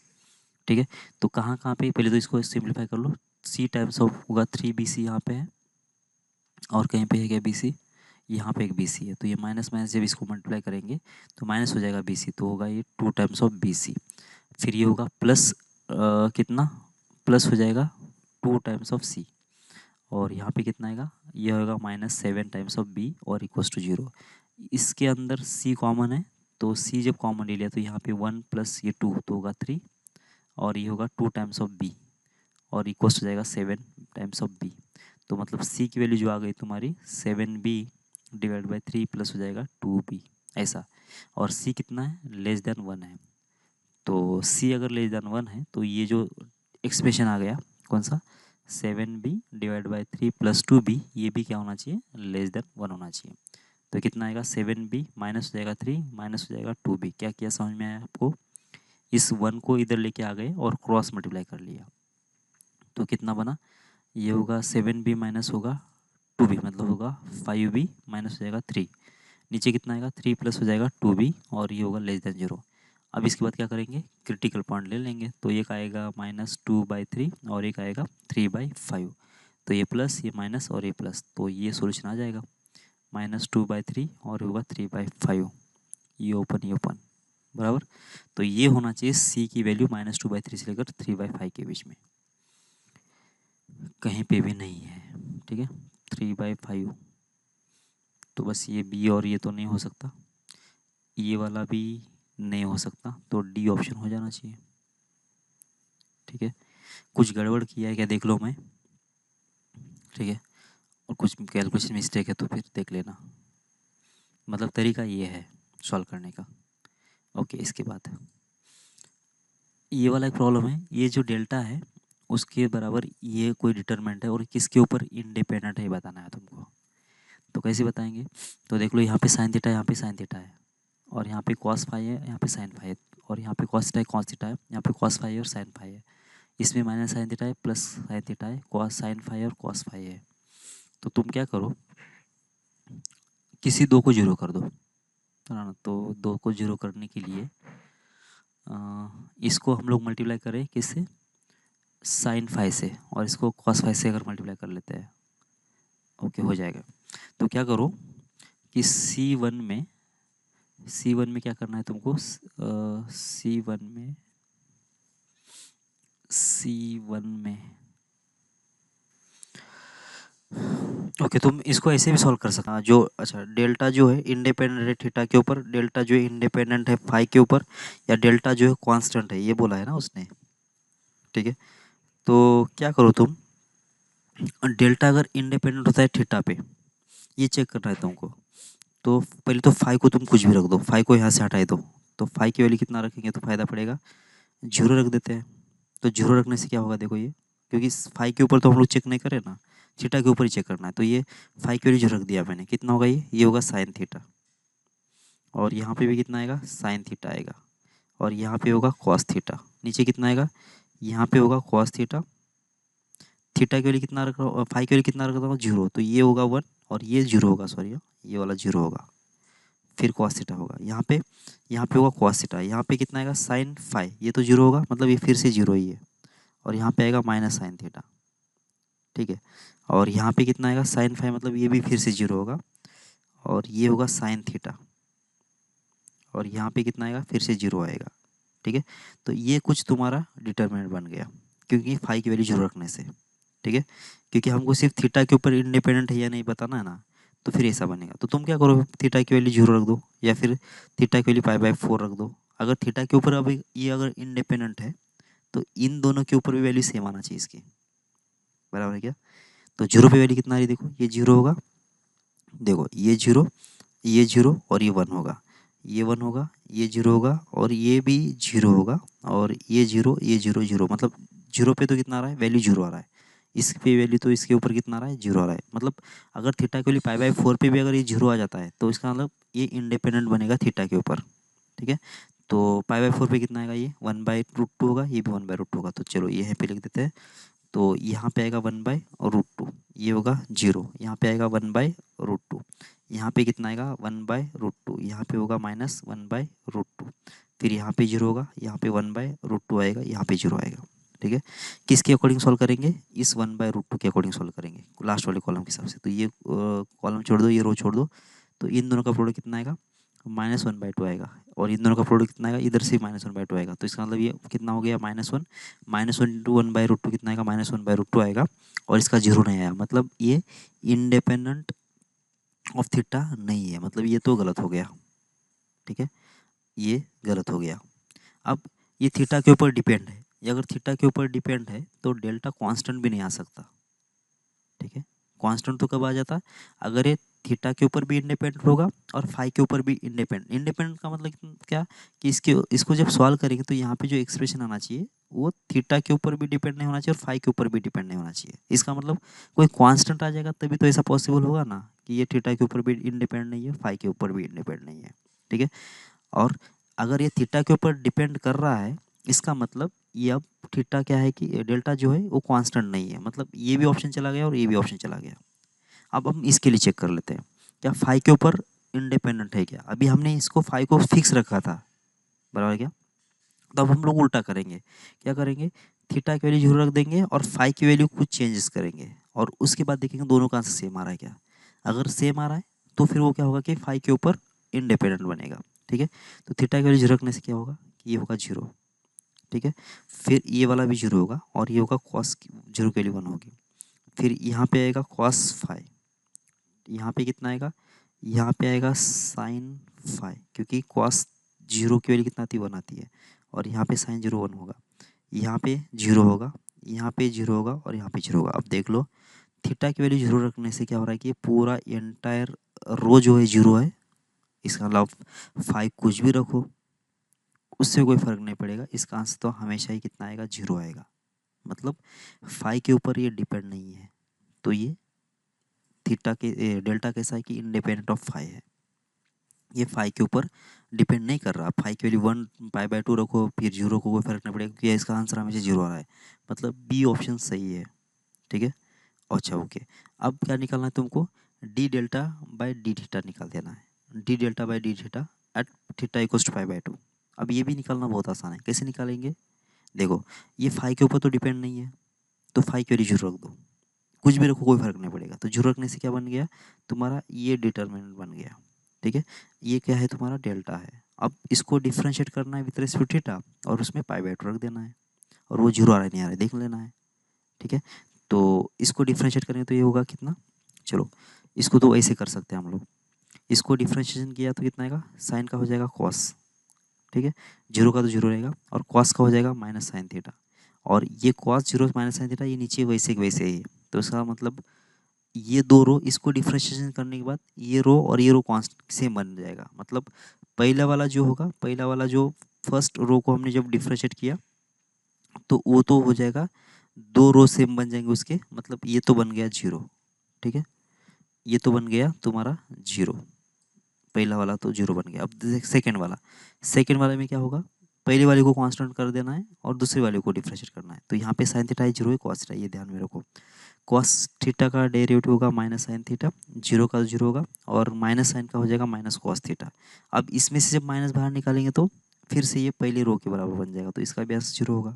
ठीक है, तो कहाँ कहाँ पे, पहले तो इसको सिंप्लीफाई कर लो। सी टाइम्स ऑफ होगा 3 बी सी यहाँ पे है, और कहीं पे है क्या बी सी, यहाँ पे एक बी सी है। तो ये माइनस माइनस जब इसको मल्टीप्लाई करेंगे तो माइनस हो जाएगा बी सी, तो होगा ये 2 टाइम्स ऑफ बी सी, फिर ये होगा प्लस कितना, प्लस हो जाएगा 2 टाइम्स ऑफ सी, और यहाँ पे कितना आएगा, ये होगा -7 टाइम्स ऑफ बी और इक्वल्स टू 0। इसके अंदर सी कॉमन है, तो सी जब कॉमन ले लिया तो यहाँ पे 1 प्लस ये 2 तो होगा 3, और ये होगा 2 टाइम्स ऑफ बी और इक्वल्स हो जाएगा 7 टाइम्स ऑफ बी। तो मतलब सी की वैल्यू जो आ गई तुम्हारी 7b डिवाइड बाई 3 प्लस हो जाएगा 2b ऐसा। और सी कितना है, लेस देन 1 है। तो सी अगर लेस देन 1 है तो ये जो एक्सप्रेशन आ गया कौन सा, 7b divide by 3 plus 2b, ये भी क्या होना चाहिए, लेस देन 1 होना चाहिए। तो कितना आएगा 7b माइनस हो जाएगा 3 माइनस हो जाएगा 2b। क्या किया समझ में आया आपको, इस 1 को इधर लेके आ गए और क्रॉस मल्टीप्लाई कर लिया। तो कितना बना, ये होगा 7b माइनस होगा 2b, मतलब होगा 5b माइनस हो जाएगा 3, नीचे कितना आएगा 3 प्लस हो जाएगा 2b, और ये होगा लेस देन 0। अब इसके बाद क्या करेंगे, क्रिटिकल पॉइंट ले लेंगे। तो एक आएगा -2/3 और एक आएगा 3/5। तो ये प्लस ये माइनस और ये प्लस, तो ये सोल्यूशन आ जाएगा -2/3 और होगा 3/5, ये ओपन बराबर। तो ये होना चाहिए सी की वैल्यू -2/3 से लेकर 3/5 के बीच में, कहीं पे भी नहीं है। ठीक है, 3/5, तो बस ये बी और ये तो नहीं हो सकता, ये वाला भी नहीं हो सकता, तो डी ऑप्शन हो जाना चाहिए। ठीक है, कुछ गड़बड़ किया है क्या देख लो मैं, ठीक है, और कुछ कैलकुलेशन मिस्टेक है तो फिर देख लेना। मतलब तरीका ये है सॉल्व करने का। ओके, इसके बाद ये वाला एक प्रॉब्लम है, ये जो डेल्टा है उसके बराबर ये कोई डिटरमिनेंट है और किसके ऊपर इंडिपेंडेंट है बताना है तुमको। तो कैसे बताएंगे, तो देख लो यहाँ पे साइन थीटा, यहाँ पे साइन थीटा है, और यहाँ पे कॉस फाई है, यहाँ पे साइन फाई है, और यहाँ पे कॉस थीटा है, कॉस थीटा है, यहाँ पे कॉस फाई है और साइन फाई है। इसमें माइनस साइन थीटा है, प्लस साइन थीटा है, कॉस साइन फाई और कॉस फाई है। तो तुम क्या करो, किसी दो को जीरो कर दो, है ना। तो दो को जीरो करने के लिए इसको हम लोग मल्टीप्लाई करें किससे, साइन फाई से, और इसको कॉस फाई से अगर मल्टीप्लाई कर लेते हैं, ओके हो जाएगा। तो क्या करो कि सी वन में क्या करना है तुमको, सी वन में ओके तुम इसको ऐसे भी सॉल्व कर सकते हो जो, अच्छा डेल्टा जो है इंडिपेंडेंट है थीटा के ऊपर, डेल्टा जो है इंडिपेंडेंट है फाई के ऊपर, या डेल्टा जो है कांस्टेंट है, ये बोला है ना उसने। ठीक है, तो क्या करो तुम, डेल्टा अगर इंडिपेंडेंट होता है थीटा पे, ये चेक करना है तुमको। तो पहले तो फाई को तुम कुछ भी रख दो, फाई को यहाँ से हटाए दो। तो फाई की वैल्यू कितना रखेंगे तो फायदा पड़ेगा, 0 रख देते हैं। तो 0 रखने से क्या होगा देखो ये, क्योंकि फाई के ऊपर तो हम लोग चेक नहीं करें ना, थीटा के ऊपर ही चेक करना है। तो ये फाई की वैल्यू जो रख दिया मैंने, कितना होगा ये होगा साइन थीटा, और यहाँ पे भी कितना आएगा साइन थीटा आएगा, और यहाँ पे होगा कॉस थीटा, नीचे कितना आएगा, यहाँ पे होगा कॉस थीटा, थीटा के लिए कितना रख रहा हूँ, फाई के लिए कितना रख रहा हूँ 0, तो ये होगा 1 और ये 0 होगा, सॉरी ये वाला 0 होगा, फिर कॉस थीटा होगा यहाँ पे होगा कॉस थीटा, यहाँ पे कितना आएगा साइन फाई, ये तो 0 होगा, मतलब ये फिर से 0 ही है, और यहाँ पे आएगा माइनस साइन थीटा। ठीक है, और यहाँ पे कितना आएगा साइन फाई, मतलब ये भी फिर से 0 होगा, और ये होगा साइन थीटा, और यहाँ पे कितना आएगा फिर से 0 आएगा। ठीक है, तो ये कुछ तुम्हारा डिटरमिनेंट बन गया। क्योंकि फाई की वैल्यू जीरो रखने से, ठीक है। क्योंकि हमको सिर्फ थीटा के ऊपर इंडिपेंडेंट है या नहीं बताना है ना, तो फिर ऐसा बनेगा। तो तुम क्या करो, थीटा की वैल्यू जीरो रख दो या फिर थीटा की वैल्यू पाई/4 रख दो। अगर थीटा के ऊपर अभी ये अगर इंडिपेंडेंट है तो इन दोनों के ऊपर भी वैल्यू सेम आना चाहिए इसकी, बराबर है क्या। तो जीरो पे वैल्यू कितना आ रही है, देखो ये जीरो होगा, देखो ये जीरो और ये वन होगा, ये वन होगा, ये जीरो होगा और ये भी जीरो होगा, और ये जीरो जीरो, मतलब जीरो पे तो कितना आ रहा है, वैल्यू जीरो आ रहा है। इस पे वैल्यू तो इसके ऊपर कितना आ रहा है, जीरो आ रहा है। मतलब अगर थीटा की वैल्यू पाई/4 पे भी अगर ये जीरो आ जाता है तो इसका मतलब ये इंडिपेंडेंट बनेगा थीटा के ऊपर, ठीक है। तो पाई/4 पे कितना आएगा, ये 1/√2 होगा, ये भी 1/√2 होगा। तो चलो ये यहाँ पे लिख देते हैं। तो यहाँ पे आएगा 1/√2, ये होगा जीरो, यहाँ पे आएगा 1/√2, यहाँ पे कितना आएगा 1/√2, यहाँ पे होगा -1/√2, फिर यहाँ पे जीरो होगा, यहाँ पे 1/√2 आएगा, यहाँ पे जीरो आएगा, ठीक है। किसके अकॉर्डिंग सॉल्व करेंगे, इस 1/√2 के अकॉर्डिंग सॉल्व करेंगे, लास्ट वाले कॉलम के हिसाब से। तो ये कॉलम छोड़ दो, ये रो छोड़ दो, तो इन दोनों का प्रोडक्ट कितना आएगा, -1/2 आएगा, और इन दोनों का प्रोडक्ट कितना आएगा, इधर से -1/2 आएगा। तो इसका मतलब ये कितना हो गया, -1 इंटू 1/√2 कितना आएगा, -1/√2 आएगा, और इसका जीरो नहीं आया, मतलब ये इंडिपेंडेंट ऑफ थीटा नहीं है, मतलब ये तो गलत हो गया, ठीक है, ये गलत हो गया। अब ये थीटा के ऊपर डिपेंड है, ये अगर थीटा के ऊपर डिपेंड है तो डेल्टा कांस्टेंट भी नहीं आ सकता, ठीक है। कांस्टेंट तो कब आ जाता, अगर ये थीटा के ऊपर भी इंडिपेंडेंट होगा और फाई के ऊपर भी इंडिपेंडेंट। इंडिपेंडेंट का मतलब क्या, कि इसको जब सॉल्व करेंगे तो यहाँ पे जो एक्सप्रेशन आना चाहिए वो थीटा के ऊपर भी डिपेंड नहीं होना चाहिए और फाई के ऊपर भी डिपेंड नहीं होना चाहिए। इसका मतलब कोई कांस्टेंट आ जाएगा तभी तो ऐसा पॉसिबल होगा ना, कि ये थीटा के ऊपर भी इंडिपेंडेंट नहीं है, फाई के ऊपर भी इंडिपेंडेंट नहीं है, ठीक है। और अगर ये थीटा के ऊपर डिपेंड कर रहा है, इसका मतलब ये अब थीटा क्या है कि डेल्टा जो है वो कांस्टेंट नहीं है, मतलब ये भी ऑप्शन चला गया और ये भी ऑप्शन चला गया। अब हम इसके लिए चेक कर लेते हैं, क्या फाई के ऊपर इंडिपेंडेंट है क्या। अभी हमने इसको फाई को फिक्स रखा था, बराबर क्या। तो अब हम लोग उल्टा करेंगे, क्या करेंगे, थीटा की वैल्यू जीरो रख देंगे और फाई की वैल्यू कुछ चेंजेस करेंगे, और उसके बाद देखेंगे दोनों का आंसर सेम आ रहा है क्या। अगर सेम आ रहा है तो फिर वो क्या होगा कि फाई के ऊपर इंडिपेंडेंट बनेगा, ठीक है। तो थीटा की वैल्यू जीरो रखने से क्या होगा, कि ये होगा जीरो, ठीक है। फिर ये वाला भी जीरो होगा और ये होगा कॉस जीरो की वैल्यू वन होगी। फिर यहाँ पे आएगा कॉस फाई, यहाँ पे कितना आएगा, यहाँ पे आएगा साइन फाई, क्योंकि कॉस जीरो की वैल्यू कितना आती है, वन आती है, और यहाँ पे साइन जीरो वन होगा, यहाँ पे जीरो होगा, यहाँ पे जीरो होगा और यहाँ पे जीरो होगा। अब देख लो थीटा की वैल्यू जीरो रखने से क्या हो रहा है कि ये पूरा एंटायर रो जो है जीरो है। इसका मतलब फाइव कुछ भी रखो उससे कोई फर्क नहीं पड़ेगा, इसका आंसर तो हमेशा ही कितना आएगा, जीरो आएगा। मतलब फाइव के ऊपर ये डिपेंड नहीं है, तो ये थीटा के डेल्टा कैसा है कि इंडिपेंडेंट ऑफ फाइव है, ये फाइव के ऊपर डिपेंड नहीं कर रहा। फाइव की वैल्यू 1/2 रखो फिर जीरो को कोई फर्क नहीं पड़ेगा, क्योंकि इसका आंसर हमेशा जीरो आ रहा है, मतलब बी ऑप्शन सही है, ठीक है। अच्छा ओके, अब क्या निकालना है तुमको, D delta by D theta निकाल देना है, D delta by D theta at theta equals to पाई/2। अब ये भी निकालना बहुत आसान है, कैसे निकालेंगे, देखो ये फाइव के ऊपर तो डिपेंड नहीं है, तो फाइव की वैल्यू जीरो रख दो, कुछ भी रखो कोई फर्क नहीं पड़ेगा। तो जीरो रखने से क्या बन गया, तुम्हारा ये डिटर्मिनेंट बन गया, ठीक है। ये क्या है, तुम्हारा डेल्टा है। अब इसको डिफ्रेंशिएट करना है विद रिस्पेक्ट टू थीटा, और उसमें पाई/2 रख देना है, और वो जीरो आ रहा है नहीं आ रहा है देख लेना है, ठीक है। तो इसको डिफ्रेंशिएट करेंगे तो ये होगा कितना, चलो इसको तो ऐसे कर सकते हैं हम लोग, इसको डिफ्रेंशिएशन किया तो कितना आएगा, साइन का हो जाएगा कॉस, ठीक है, जीरो का तो जीरो रहेगा, और कॉस का हो जाएगा माइनस साइन थीटा, और ये cos zero minus sine theta ये नीचे वैसे के वैसे ही है। तो इसका मतलब ये दो रो, इसको डिफ्रेंशिएशन करने के बाद ये रो और ये रो कांस्टेंट सेम बन जाएगा। मतलब पहला वाला जो होगा, पहला वाला जो फर्स्ट रो को हमने जब डिफ्रेंशिएट किया तो वो तो हो जाएगा, दो रो सेम बन जाएंगे उसके, मतलब ये तो बन गया जीरो, ठीक है, ये तो बन गया तुम्हारा जीरो, पहला वाला तो जीरो बन गया। अब सेकेंड वाला, सेकेंड वाले में क्या होगा, पहले वाले को कांस्टेंट कर देना है और दूसरे वाले को डिफरेंशिएट करना है। तो यहाँ पे साइन थीटा जीरो है, कॉस थीटा, ये ध्यान में रखो। कॉस थीटा का डेरिवेटिव होगा माइनस साइन थीटा, जीरो का जीरो होगा, और माइनस साइन का हो जाएगा माइनस कॉस थीटा। अब इसमें से जब माइनस बाहर निकालेंगे तो फिर से ये पहले रो के बराबर बन जाएगा, तो इसका भी आंसर जीरो होगा,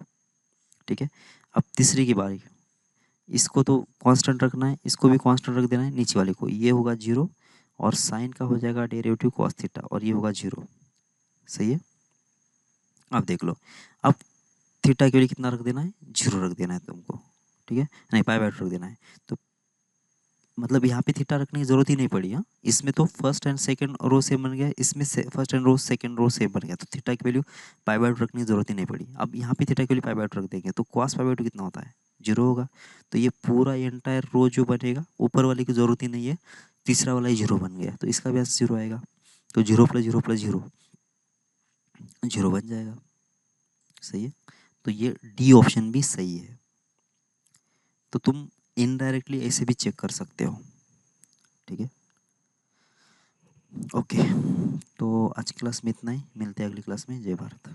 ठीक है। अब तीसरी की बारी, इसको तो कांस्टेंट रखना है, इसको भी कांस्टेंट रख देना है, नीचे वाले को, ये होगा जीरो, और साइन का हो जाएगा डेरिवेटिव कॉस थीटा, और ये होगा जीरो, सही है। अब देख लो, अब थीटा के लिए कितना रख देना है, 0 रख देना है तुमको, ठीक है, नहीं पाई बाय 2 रख देना है। तो मतलब यहाँ पे थीटा रखने की जरूरत ही नहीं पड़ी। हाँ, इसमें तो first and second row same बन गया, इसमें first and row second row same बन गया, तो थीटा की वैल्यू पाई बाय 2 रखने की जरूरत ही नहीं पड़ी। अब यहाँ पे थीटा की वैल्यू पाई बाय 2 रख देंगे तो कॉस पाई बाय 2 कितना होता है, 0 होगा। तो ये पूरा एंटायर रो जो बनेगा, ऊपर वाले की जरूरत ही नहीं है, तीसरा वाला ही 0 बन गया, तो इसका भी आंसर 0 आएगा। तो 0 + 0 + 0 0 बन जाएगा। सही है, तो ये डी ऑप्शन भी सही है। तो तुम इनडायरेक्टली ऐसे भी चेक कर सकते हो, ठीक है। ओके, तो आज की क्लास में इतना ही, मिलते हैं अगली क्लास में। जय भारत।